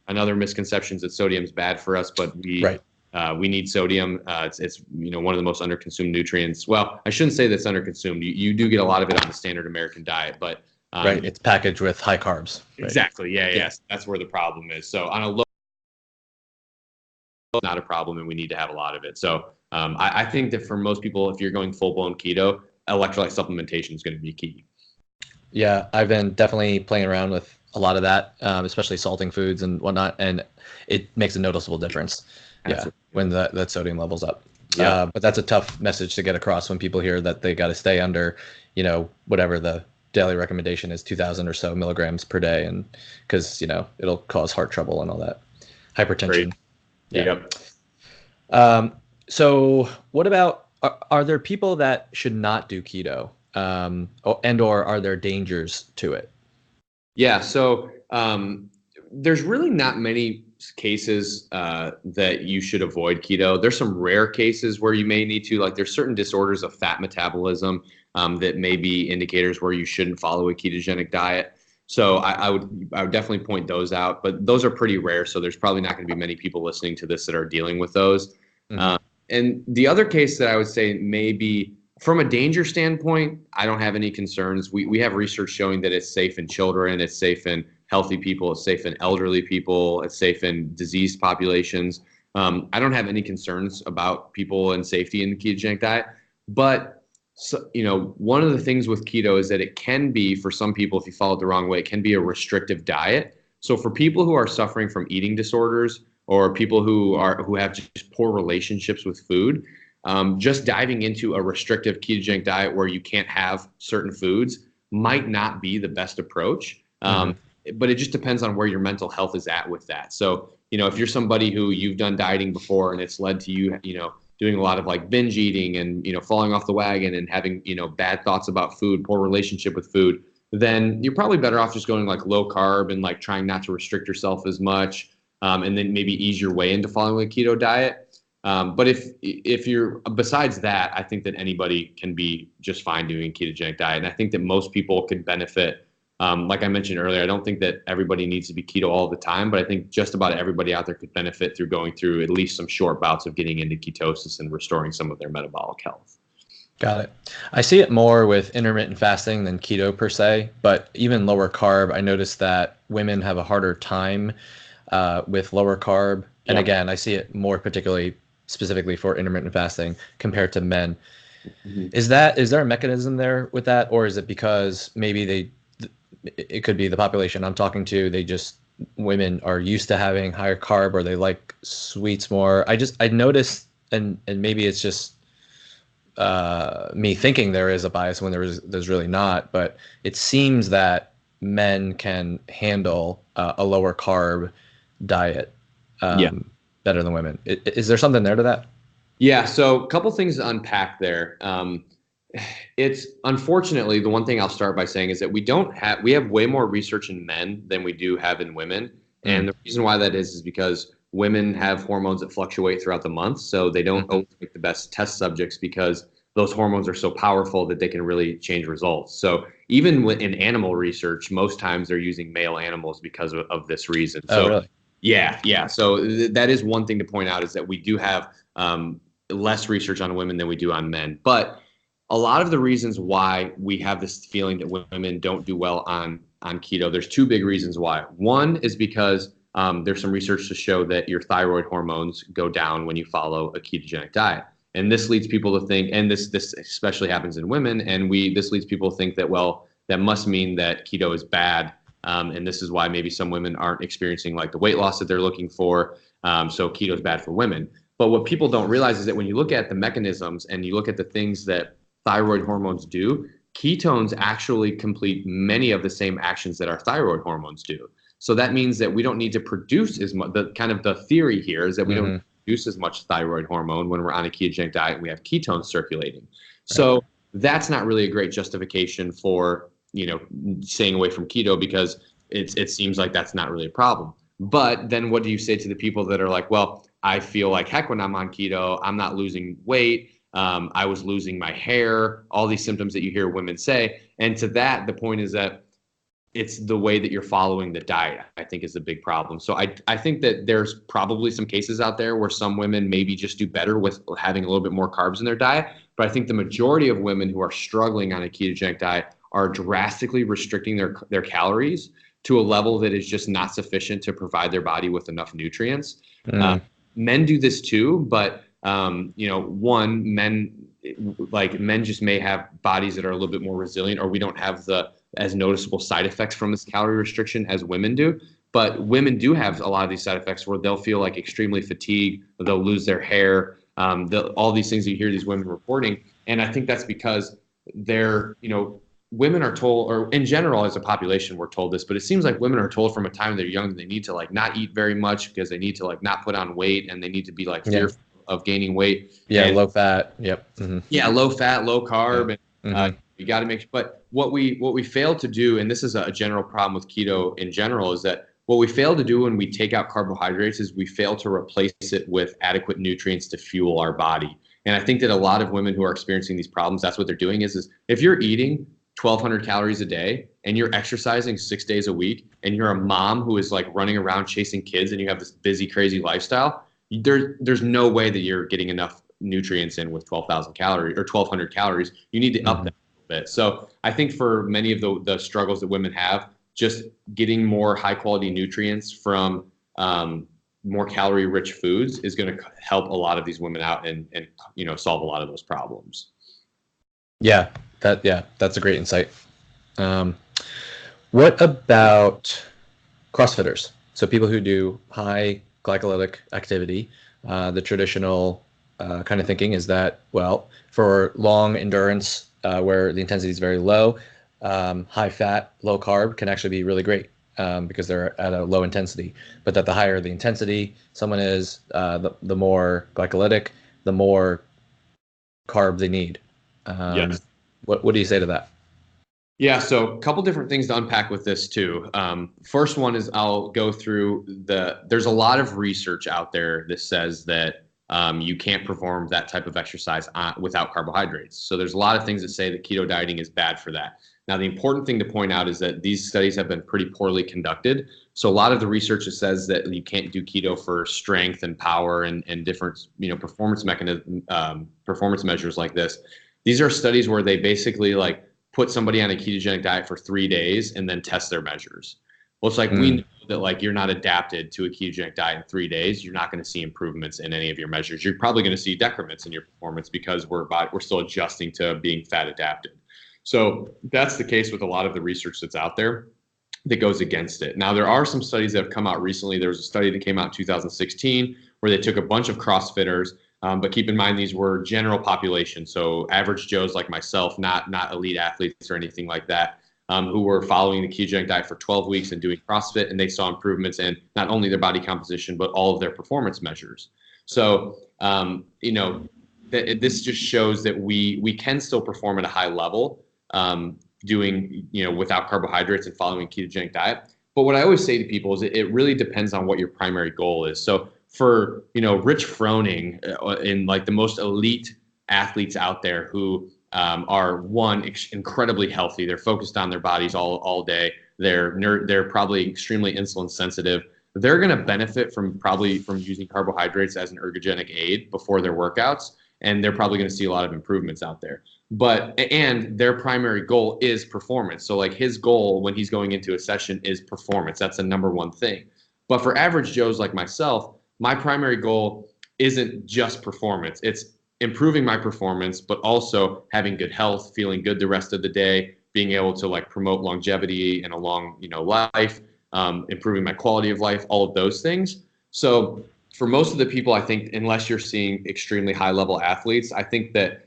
another misconception is that sodium is bad for us, but we need sodium. It's one of the most underconsumed nutrients. Well, I shouldn't say that's underconsumed. You do get a lot of it on the standard American diet, but it's packaged with high carbs. Right? Exactly. Yes, that's where the problem is. So on a low, not a problem, and we need to have a lot of it. So I think that for most people, if you're going full blown keto, electrolyte supplementation is going to be key. Yeah, I've been definitely playing around with a lot of that, especially salting foods and whatnot, and it makes a noticeable difference. Absolutely. When that sodium level's up. Yeah. But that's a tough message to get across when people hear that they got to stay under, whatever the daily recommendation is, 2,000 or so milligrams per day, and because it'll cause heart trouble and all that, hypertension. Great. Yeah. So what about, are there people that should not do keto, or are there dangers to it? Yeah. So there's really not many cases that you should avoid keto. There's some rare cases where you may need to, like there's certain disorders of fat metabolism that may be indicators where you shouldn't follow a ketogenic diet. So I would definitely point those out, but those are pretty rare. So there's probably not going to be many people listening to this that are dealing with those. And the other case that I would say maybe from a danger standpoint, I don't have any concerns. We have research showing that it's safe in children, it's safe in healthy people, it's safe in elderly people, it's safe in diseased populations. I don't have any concerns about people and safety in the ketogenic diet. But one of the things with keto is that it can be, for some people, if you follow it the wrong way, it can be a restrictive diet. So for people who are suffering from eating disorders or people who have just poor relationships with food, just diving into a restrictive ketogenic diet where you can't have certain foods might not be the best approach. But it just depends on where your mental health is at with that. So, if you're somebody who you've done dieting before and it's led to you, doing a lot of like binge eating and, falling off the wagon and having, bad thoughts about food, poor relationship with food, then you're probably better off just going like low carb and like trying not to restrict yourself as much. And then maybe ease your way into following a keto diet. But if you're besides that, I think that anybody can be just fine doing a ketogenic diet. And I think that most people could benefit Like I mentioned earlier, I don't think that everybody needs to be keto all the time, but I think just about everybody out there could benefit through going through at least some short bouts of getting into ketosis and restoring some of their metabolic health. Got it. I see it more with intermittent fasting than keto per se, but even lower carb, I noticed that women have a harder time with lower carb. And Yep. again, I see it more particularly specifically for intermittent fasting compared to men. Mhm. Is there a mechanism there with that, or is it because maybe it could be the population I'm talking to, women are used to having higher carb or they like sweets more. I noticed, and maybe it's just me thinking there is a bias when there's really not, but it seems that men can handle a lower carb diet Yeah. better than women. Is there something there to that? Yeah. So a couple things to unpack there. It's unfortunately the one thing I'll start by saying is that we have way more research in men than we do have in women. And the reason why that is because women have hormones that fluctuate throughout the month. So they don't always make the best test subjects because those hormones are so powerful that they can really change results. So even in animal research, most times they're using male animals because of this reason. Oh, So really? yeah. So that is one thing to point out is that we do have less research on women than we do on men. But a lot of the reasons why we have this feeling that women don't do well on keto, there's two big reasons why. One is because there's some research to show that your thyroid hormones go down when you follow a ketogenic diet. And this leads people to think, and this especially happens in women, and this leads people to think that, well, that must mean that keto is bad. And this is why maybe some women aren't experiencing like the weight loss that they're looking for. So keto is bad for women. But what people don't realize is that when you look at the mechanisms and you look at the things that thyroid hormones do, ketones actually complete many of the same actions that our thyroid hormones do. So that means that we don't need to produce as much. The theory here is that we don't produce as much thyroid hormone when we're on a ketogenic diet and we have ketones circulating. So that's not really a great justification for staying away from keto because it seems like that's not really a problem. But then what do you say to the people that are like, well, I feel like heck when I'm on keto, I'm not losing weight. I was losing my hair, all these symptoms that you hear women say. And to that, the point is that it's the way that you're following the diet, I think, is the big problem. So I think that there's probably some cases out there where some women maybe just do better with having a little bit more carbs in their diet. But I think the majority of women who are struggling on a ketogenic diet are drastically restricting their calories to a level that is just not sufficient to provide their body with enough nutrients. Men do this too, but men just may have bodies that are a little bit more resilient, or we don't have the as noticeable side effects from this calorie restriction as women do. But women do have a lot of these side effects where they'll feel like extremely fatigued, they'll lose their hair, all these things that you hear these women reporting. And I think that's because women are told, or in general as a population, we're told this, but it seems like women are told from a time they're young, they need to like not eat very much because they need to like not put on weight and they need to be like fearful of gaining weight. Yeah, and, low fat. Yep. Yeah, low fat, low carb. Yeah. And you got to make, but what we fail to do, and this is a general problem with keto in general, is that what we fail to do when we take out carbohydrates is we fail to replace it with adequate nutrients to fuel our body. And I think that a lot of women who are experiencing these problems, that's what they're doing is if you're eating 1,200 calories a day and you're exercising 6 days a week and you're a mom who is like running around chasing kids and you have this busy, crazy lifestyle, there's no way that you're getting enough nutrients in with 12,000 calories or 1,200 calories. You need to up that a little bit. So I think for many of the struggles that women have, just getting more high quality nutrients from more calorie rich foods is going to help a lot of these women out and solve a lot of those problems. Yeah, that's a great insight. What about CrossFitters? So people who do high glycolytic activity, the traditional kind of thinking is that, well, for long endurance where the intensity is very low, high fat, low carb can actually be really great because they're at a low intensity. But that the higher the intensity someone is, the more glycolytic, the more carb they need. Yes. What do you say to that? Yeah, so a couple different things to unpack with this too. First one is I'll go through there's a lot of research out there that says that you can't perform that type of exercise without carbohydrates. So there's a lot of things that say that keto dieting is bad for that. Now, the important thing to point out is that these studies have been pretty poorly conducted. So a lot of the research that says that you can't do keto for strength and power and different, performance performance measures like this. These are studies where they basically like put somebody on a ketogenic diet for 3 days and then test their measures. Well, it's like we know that like you're not adapted to a ketogenic diet in 3 days. You're not going to see improvements in any of your measures. You're probably going to see decrements in your performance because we're still adjusting to being fat adapted. So that's the case with a lot of the research that's out there that goes against it. Now, there are some studies that have come out recently. There was a study that came out in 2016 where they took a bunch of CrossFitters, but keep in mind these were general population, so average Joes like myself, not elite athletes or anything like that, who were following the ketogenic diet for 12 weeks and doing CrossFit, and they saw improvements in not only their body composition, but all of their performance measures. So, this just shows that we can still perform at a high level, doing, without carbohydrates and following a ketogenic diet. But what I always say to people is it really depends on what your primary goal is. So for, Rich Froning, in like the most elite athletes out there who are incredibly healthy. They're focused on their bodies all day. They're probably extremely insulin sensitive. They're going to benefit from using carbohydrates as an ergogenic aid before their workouts, and they're probably going to see a lot of improvements out there. And their primary goal is performance. So like his goal when he's going into a session is performance. That's the number one thing. But for average Joes like myself, my primary goal isn't just performance. It's improving my performance, but also having good health, feeling good the rest of the day, being able to like promote longevity and a long, life, improving my quality of life, all of those things. So for most of the people, I think, unless you're seeing extremely high level athletes, I think that,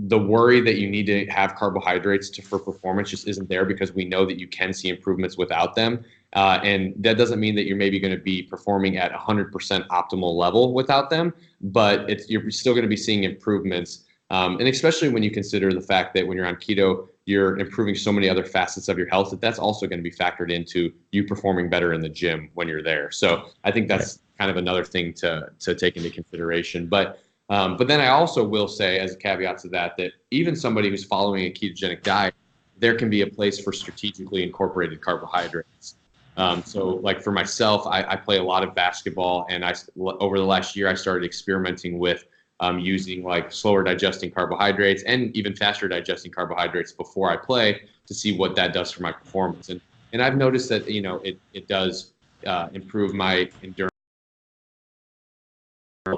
the worry that you need to have carbohydrates for performance just isn't there, because we know that you can see improvements without them. And that doesn't mean that you're maybe going to be performing at 100% optimal level without them, but you're still going to be seeing improvements. And especially when you consider the fact that when you're on keto, you're improving so many other facets of your health that's also going to be factored into you performing better in the gym when you're there. So I think that's kind of another thing to take into consideration. But then I also will say, as a caveat to that even somebody who's following a ketogenic diet, there can be a place for strategically incorporated carbohydrates. So like for myself, I play a lot of basketball, and over the last year, I started experimenting with using like slower digesting carbohydrates and even faster digesting carbohydrates before I play to see what that does for my performance. And I've noticed that, it does improve my endurance,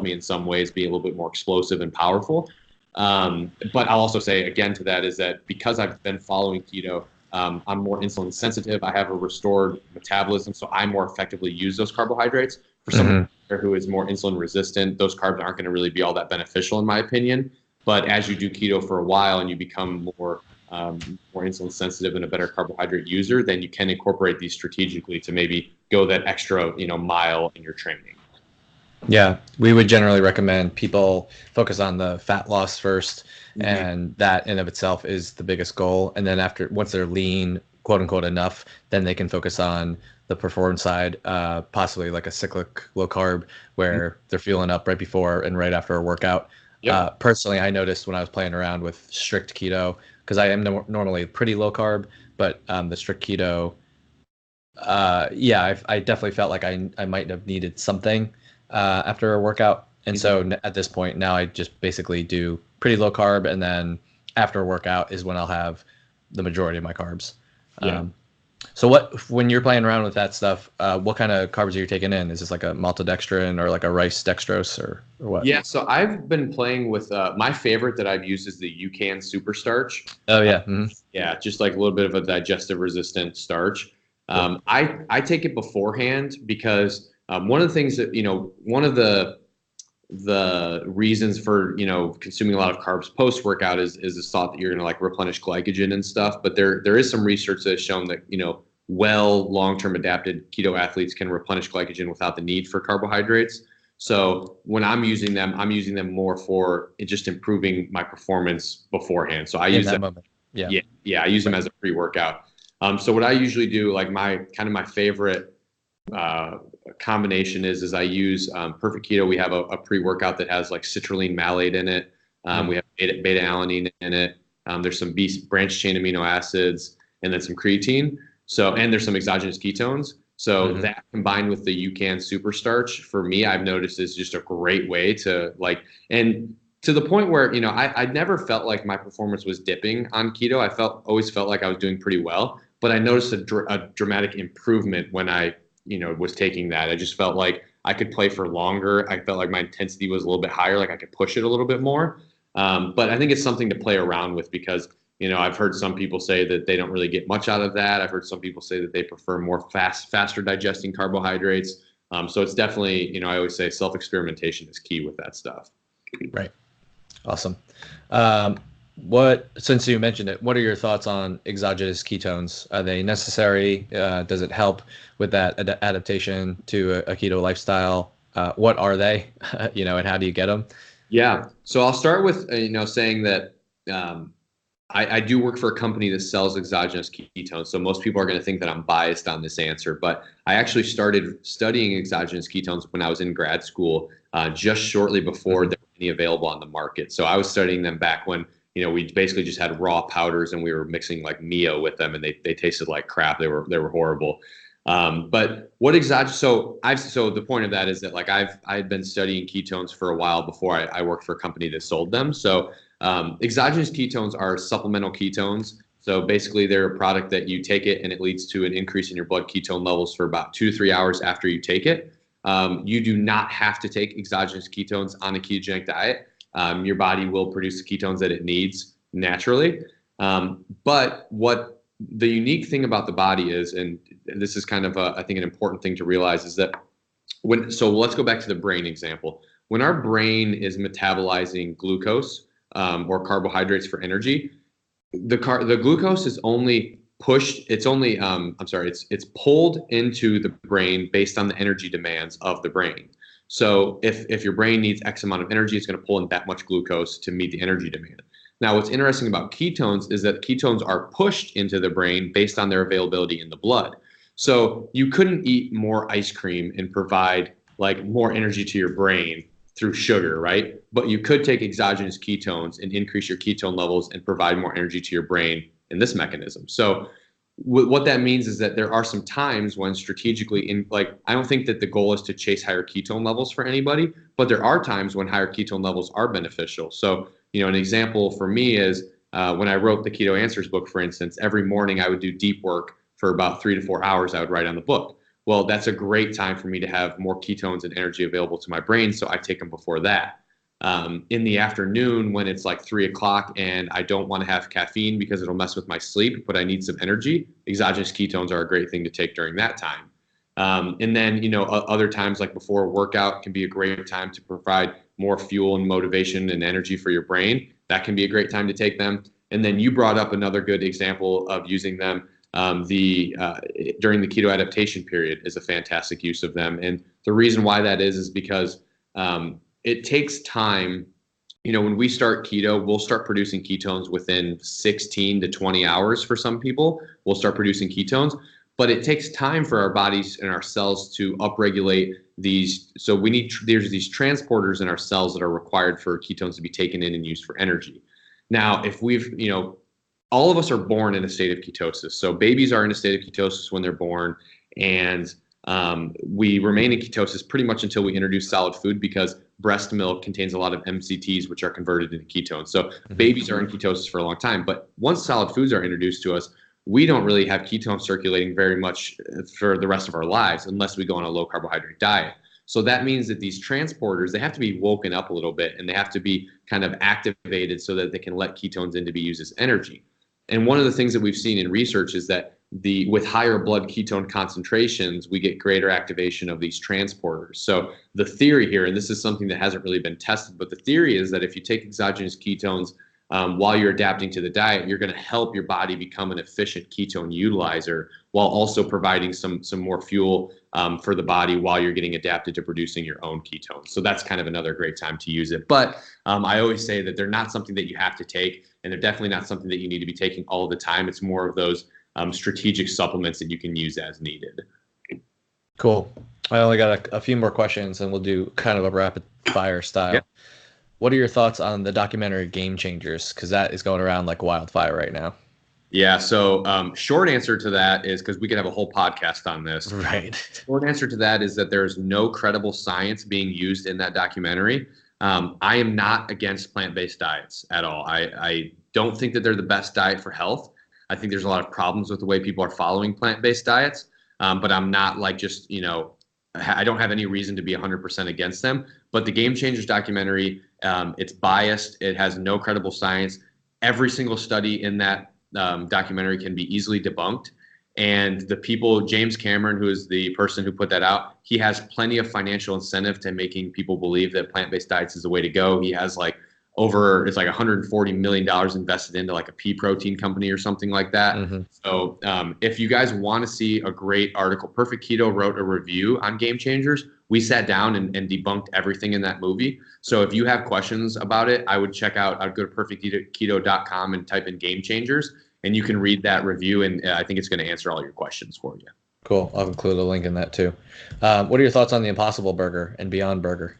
me in some ways be a little bit more explosive and powerful. But I'll also say again to that is that because I've been following keto, I'm more insulin sensitive. I have a restored metabolism, so I more effectively use those carbohydrates. For someone who is more insulin resistant, those carbs aren't going to really be all that beneficial, in my opinion. But as you do keto for a while and you become more insulin sensitive and a better carbohydrate user, then you can incorporate these strategically to maybe go that extra mile in your training. Yeah, we would generally recommend people focus on the fat loss first, and that in of itself is the biggest goal. And then once they're lean, quote unquote, enough, then they can focus on the performance side, possibly like a cyclic low carb where they're fueling up right before and right after a workout. Yep. Personally, I noticed when I was playing around with strict keto, because I am normally pretty low carb, but the strict keto, I definitely felt like I might have needed something after a workout. And so at this point now I just basically do pretty low carb, and then after a workout is when I'll have the majority of my carbs. So when you're playing around with that stuff, what kind of carbs are you taking in? Is this like a maltodextrin or like a rice dextrose or what? Yeah, so I've been playing with my favorite that I've used is the UCAN super starch. Oh yeah. Yeah, just like a little bit of a digestive resistant starch. I take it beforehand because one of the things that, one of the reasons for, consuming a lot of carbs post-workout is this thought that you're going to like replenish glycogen and stuff. But there is some research that has shown that, long-term adapted keto athletes can replenish glycogen without the need for carbohydrates. So when I'm using them more for just improving my performance beforehand. So I use them. I use them as a pre-workout. So what I usually do, like my favorite combination is I use Perfect Keto. We have a pre-workout that has like citrulline malate in it. We have beta alanine in it. There's some branched chain amino acids and then some creatine. So, and there's some exogenous ketones. So that combined with the UCAN super starch for me, I've noticed is just a great way to like, and to the point where, you know, I never felt like my performance was dipping on keto. Always felt like I was doing pretty well, but I noticed a dramatic improvement when I, you know, was taking that. I just felt like I could play for longer. I felt like my intensity was a little bit higher, like I could push it a little bit more. But I think it's something to play around with because, you know, I've heard some people say that they don't really get much out of that. I've heard some people say that they prefer more faster digesting carbohydrates. So it's definitely, you know, I always say self-experimentation is key with that stuff. Right. Awesome. Since you mentioned it, what are your thoughts on exogenous ketones? Are they necessary? Does it help with that adaptation to a keto lifestyle? What are they, you know, and how do you get them? Yeah. So I'll start with, you know, saying that I do work for a company that sells exogenous ketones. So most people are going to think that I'm biased on this answer, but I actually started studying exogenous ketones when I was in grad school, just shortly before there were any available on the market. So I was studying them back when, you know, we basically just had raw powders and we were mixing like Mio with them and they tasted like crap. They were horrible. But what exogenous? So the point of that is that like I'd been studying ketones for a while before I worked for a company that sold them. So exogenous ketones are supplemental ketones. So basically, they're a product that you take it and it leads to an increase in your blood ketone levels for about 2 to 3 hours after you take it. You do not have to take exogenous ketones on a ketogenic diet. Your body will produce the ketones that it needs naturally. But what the unique thing about the body is, and this is kind of, I think, an important thing to realize is that so let's go back to the brain example. When our brain is metabolizing glucose or carbohydrates for energy, the glucose is only pushed. It's only, it's pulled into the brain based on the energy demands of the brain. So if your brain needs X amount of energy, it's going to pull in that much glucose to meet the energy demand. Now, what's interesting about ketones is that ketones are pushed into the brain based on their availability in the blood. So you couldn't eat more ice cream and provide like more energy to your brain through sugar, right? But you could take exogenous ketones and increase your ketone levels and provide more energy to your brain in this mechanism. So what that means is that there are some times when strategically I don't think that the goal is to chase higher ketone levels for anybody, but there are times when higher ketone levels are beneficial. So, you know, an example for me is when I wrote the Keto Answers book, for instance, every morning I would do deep work for about 3 to 4 hours. I would write on the book. Well, that's a great time for me to have more ketones and energy available to my brain. So I take them before that. In the afternoon, when it's like 3 o'clock and I don't want to have caffeine because it'll mess with my sleep, but I need some energy, exogenous ketones are a great thing to take during that time. And then, you know, other times like before a workout can be a great time to provide more fuel and motivation and energy for your brain. That can be a great time to take them. And then you brought up another good example of using them. During the keto adaptation period is a fantastic use of them. And the reason why that is because it takes time. You know, when we start keto, we'll start producing ketones within 16 to 20 hours for some people. We'll start producing ketones, but it takes time for our bodies and our cells to upregulate these. So there's these transporters in our cells that are required for ketones to be taken in and used for energy. Now, if you know, all of us are born in a state of ketosis. So babies are in a state of ketosis when they're born, and we remain in ketosis pretty much until we introduce solid food because breast milk contains a lot of MCTs, which are converted into ketones. So babies are in ketosis for a long time. But once solid foods are introduced to us, we don't really have ketones circulating very much for the rest of our lives unless we go on a low carbohydrate diet. So that means that these transporters, they have to be woken up a little bit and they have to be kind of activated so that they can let ketones in to be used as energy. And one of the things that we've seen in research is that with higher blood ketone concentrations, we get greater activation of these transporters. So the theory here, and this is something that hasn't really been tested, but the theory is that if you take exogenous ketones while you're adapting to the diet, you're going to help your body become an efficient ketone utilizer while also providing some more fuel for the body while you're getting adapted to producing your own ketones. So that's kind of another great time to use it. But I always say that they're not something that you have to take, and they're definitely not something that you need to be taking all the time. It's more of those strategic supplements that you can use as needed. Cool. I only got a few more questions and we'll do kind of a rapid fire Yeah. style. What are your thoughts on the documentary Game Changers? Because that is going around like wildfire right now. Yeah. So, short answer to that is because we could have a whole podcast on this. Right. Short answer to that is that there's no credible science being used in that documentary. I am not against plant-based diets at all. I don't think that they're the best diet for health. I think there's a lot of problems with the way people are following plant-based diets. But I'm not like just, I don't have any reason to be 100% against them. But the Game Changers documentary, it's biased. It has no credible science. Every single study in that documentary can be easily debunked. And the people, James Cameron, who is the person who put that out, he has plenty of financial incentive to making people believe that plant-based diets is the way to go. He has like it's like $140 million invested into like a pea protein company or something like that. Mm-hmm. So if you guys want to see a great article, Perfect Keto wrote a review on Game Changers. We sat down and debunked everything in that movie. So if you have questions about it, I'd go to perfectketo.com and type in Game Changers, and you can read that review, and I think it's going to answer all your questions for you. Cool. I'll include a link in that too. What are your thoughts on the Impossible Burger and Beyond Burger?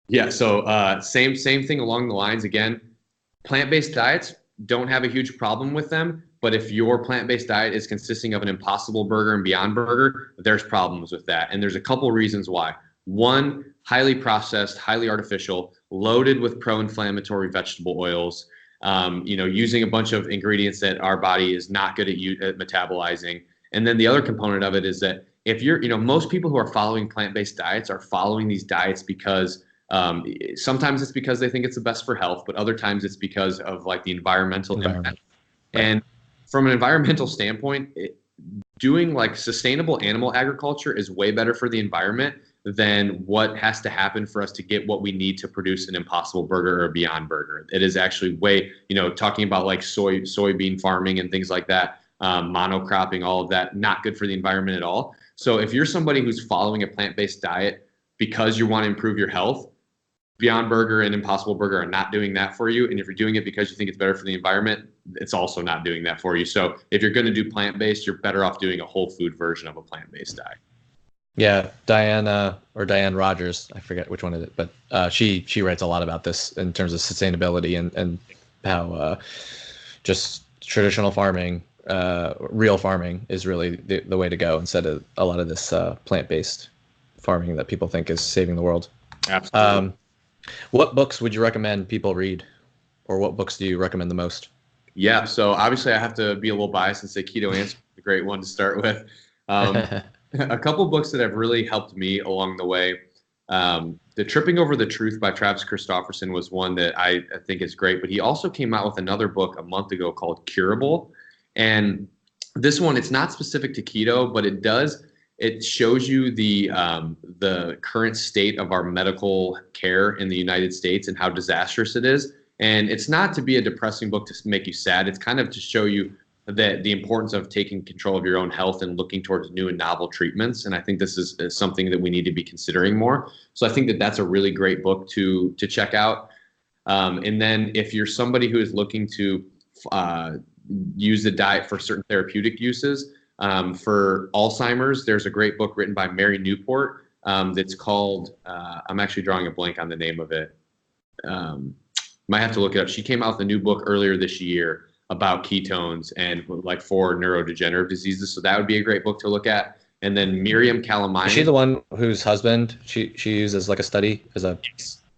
Yeah, so same thing along the lines. Again, plant-based diets, don't have a huge problem with them, but if your plant-based diet is consisting of an Impossible Burger and Beyond Burger, there's problems with that. And there's a couple reasons why. One, highly processed, highly artificial, loaded with pro-inflammatory vegetable oils, using a bunch of ingredients that our body is not good at metabolizing. And then the other component of it is that if most people who are following plant-based diets are following these diets because sometimes it's because they think it's the best for health, but other times it's because of like the environmental impact. And from an environmental standpoint, doing like sustainable animal agriculture is way better for the environment than what has to happen for us to get what we need to produce an Impossible Burger or a Beyond Burger. It is actually way, talking about like soybean farming and things like that, monocropping, all of that, not good for the environment at all. So if you're somebody who's following a plant-based diet because you want to improve your health, Beyond Burger and Impossible Burger are not doing that for you. And if you're doing it because you think it's better for the environment, it's also not doing that for you. So if you're going to do plant-based, you're better off doing a whole food version of a plant-based diet. Yeah, Diane Rogers, I forget which one it is, but she writes a lot about this in terms of sustainability and how just traditional farming, real farming is really the way to go instead of a lot of this plant-based farming that people think is saving the world. Absolutely. What books would you recommend people read, or what books do you recommend the most? Yeah, so obviously I have to be a little biased and say Keto Answers is a great one to start with. A couple books that have really helped me along the way. The Tripping Over the Truth by Travis Christofferson was one that I think is great, but he also came out with another book a month ago called Curable. And this one, it's not specific to keto, but it shows you the current state of our medical care in the United States and how disastrous it is. And it's not to be a depressing book to make you sad. It's kind of to show you that the importance of taking control of your own health and looking towards new and novel treatments. And I think this is something that we need to be considering more. So I think that that's a really great book to check out. And then if you're somebody who is looking to use the diet for certain therapeutic uses, for Alzheimer's, there's a great book written by Mary Newport that's called, I'm actually drawing a blank on the name of it. Might have to look it up. She came out with a new book earlier this year about ketones and like for neurodegenerative diseases. So that would be a great book to look at. And then Miriam Kalamayan. Is she the one whose husband she uses like a study as a?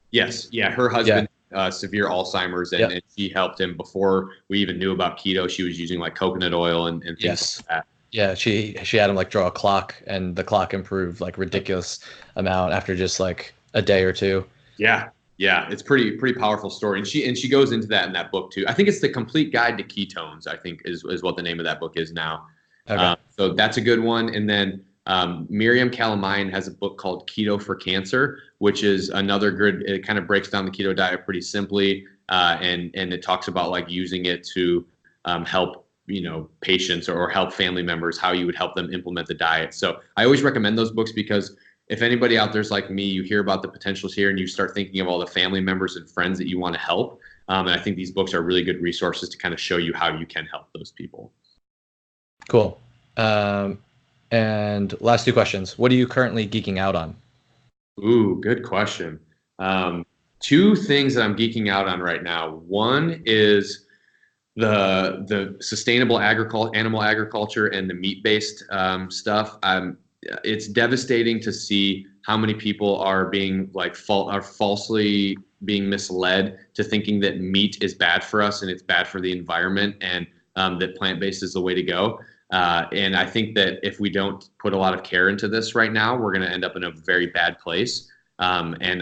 Yes. Yeah. Her husband, severe Alzheimer's, and she helped him before we even knew about keto. She was using like coconut oil and things like that. Yeah, she had him like draw a clock, and the clock improved like ridiculous amount after just like a day or two. Yeah, it's pretty powerful story, and she goes into that in that book too. I think it's The Complete Guide to Ketones, I think is what the name of that book is now. Okay. So that's a good one. And then Miriam Kalamayan has a book called Keto for Cancer, which is another good. It kind of breaks down the keto diet pretty simply, and it talks about like using it to help patients or help family members, how you would help them implement the diet. So I always recommend those books because if anybody out there's like me, you hear about the potentials here and you start thinking of all the family members and friends that you want to help. And I think these books are really good resources to kind of show you how you can help those people. Cool. And And last two questions. What are you currently geeking out on? Ooh, good question. Two things that I'm geeking out on right now. One is the sustainable agriculture, animal agriculture, and the meat-based stuff. It's devastating to see how many people are being are falsely being misled to thinking that meat is bad for us and it's bad for the environment, and that plant-based is the way to go. And I think that if we don't put a lot of care into this right now, we're going to end up in a very bad place. And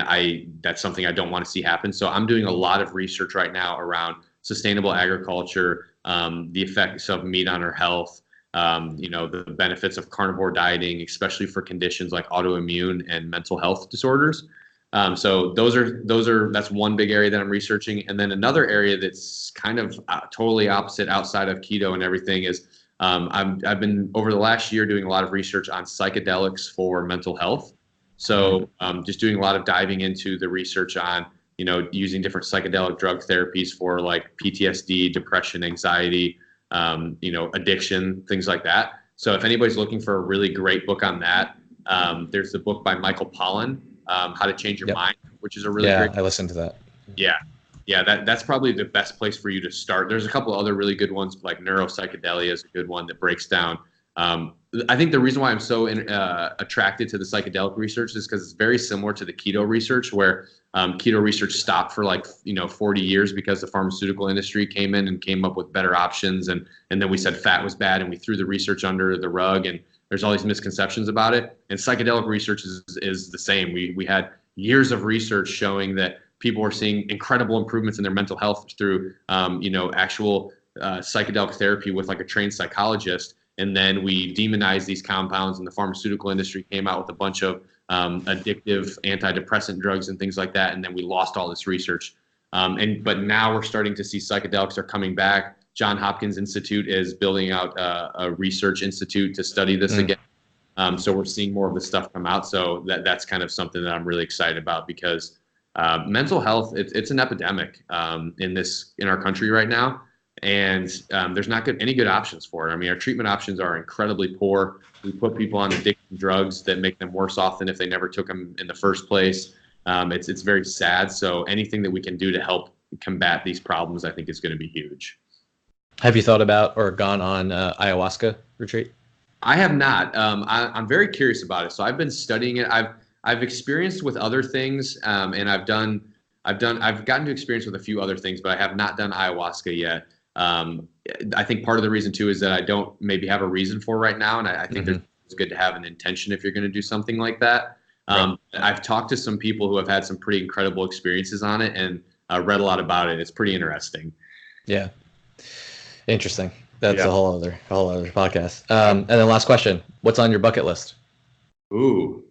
that's something I don't want to see happen. So I'm doing a lot of research right now around sustainable agriculture, the effects of meat on our health, the benefits of carnivore dieting, especially for conditions like autoimmune and mental health disorders. So that's one big area that I'm researching. And then another area that's kind of totally opposite outside of keto and everything is I've been over the last year doing a lot of research on psychedelics for mental health. So just doing a lot of diving into the research on, using different psychedelic drug therapies for like PTSD, depression, anxiety, addiction, things like that. So if anybody's looking for a really great book on that, there's the book by Michael Pollan, How to Change Your Mind, which is a really great. I listened to that. Yeah, that's probably the best place for you to start. There's a couple other really good ones, like Neuropsychedelia is a good one that breaks down. I think the reason why I'm so attracted to the psychedelic research is because it's very similar to the keto research, where keto research stopped for 40 years because the pharmaceutical industry came in and came up with better options, and then we said fat was bad and we threw the research under the rug, and there's all these misconceptions about it. And psychedelic research is the same. We had years of research showing that people were seeing incredible improvements in their mental health through, actual psychedelic therapy with like a trained psychologist. And then we demonized these compounds, and the pharmaceutical industry came out with a bunch of addictive antidepressant drugs and things like that. And then we lost all this research. But now we're starting to see psychedelics are coming back. Johns Hopkins Institute is building out a research institute to study this again. So we're seeing more of this stuff come out. So that's kind of something that I'm really excited about, because mental health, it's an epidemic in our country right now. And there's not any good options for it. I mean, our treatment options are incredibly poor. We put people on addictive drugs that make them worse off than if they never took them in the first place. It's very sad. So anything that we can do to help combat these problems, I think, is going to be huge. Have you thought about or gone on ayahuasca retreat? I have not. I'm very curious about it. So I've been studying it. I've experienced with other things, and I've gotten to experience with a few other things, but I have not done ayahuasca yet. I think part of the reason too is that I don't maybe have a reason for right now, and I think it's good to have an intention if you're going to do something like that. Right. I've talked to some people who have had some pretty incredible experiences on it, and read a lot about it. It's pretty interesting. Yeah, interesting. That's a whole other podcast. And then last question: what's on your bucket list? Ooh.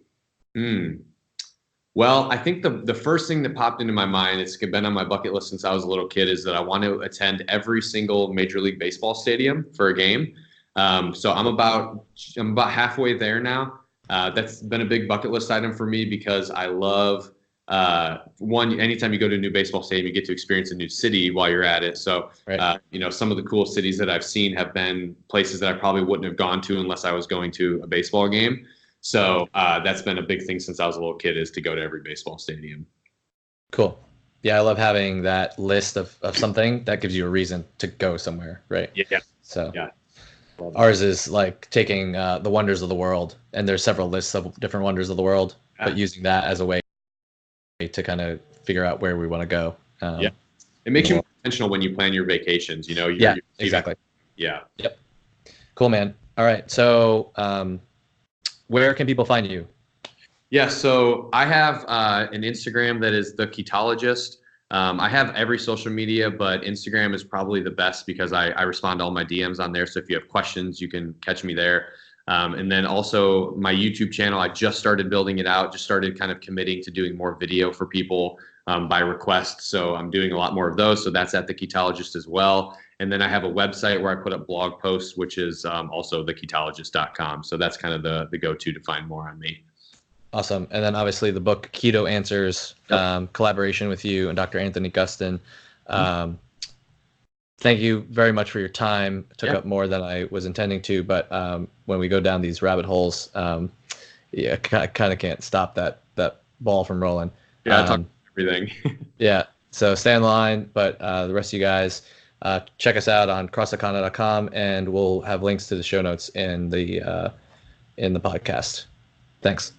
Well, I think the first thing that popped into my mind, it's been on my bucket list since I was a little kid, is that I want to attend every single Major League Baseball stadium for a game. So I'm about halfway there now. That's been a big bucket list item for me, because I love anytime you go to a new baseball stadium, you get to experience a new city while you're at it. So, right. Some of the cool cities that I've seen have been places that I probably wouldn't have gone to unless I was going to a baseball game. So that's been a big thing since I was a little kid, is to go to every baseball stadium. Cool. Yeah, I love having that list of something that gives you a reason to go somewhere, right? Yeah. So ours is like taking the wonders of the world, and there's several lists of different wonders of the world, but using that as a way to kind of figure out where we want to go. It makes you more intentional when you plan your vacations, you're exactly. Yeah. Yep. Cool, man. All right. So, where can people find you? Yeah, so I have an Instagram that is the Ketologist. I have every social media, but Instagram is probably the best because I respond to all my DMs on there. So if you have questions, you can catch me there. And then also my YouTube channel, I just started building it out, just started kind of committing to doing more video for people by request. So I'm doing a lot more of those. So that's at the Ketologist as well. And then I have a website where I put up blog posts, which is also theketologist.com. So that's kind of the go-to to find more on me. Awesome. And then obviously the book Keto Answers, collaboration with you and Dr. Anthony Gustin. Thank you very much for your time. It took up more than I was intending to, but when we go down these rabbit holes, yeah, I kind of can't stop that ball from rolling. Yeah, I talk everything. Yeah, so stay in line, but the rest of you guys, check us out on CrossFitCanna.com, and we'll have links to the show notes in the podcast. Thanks.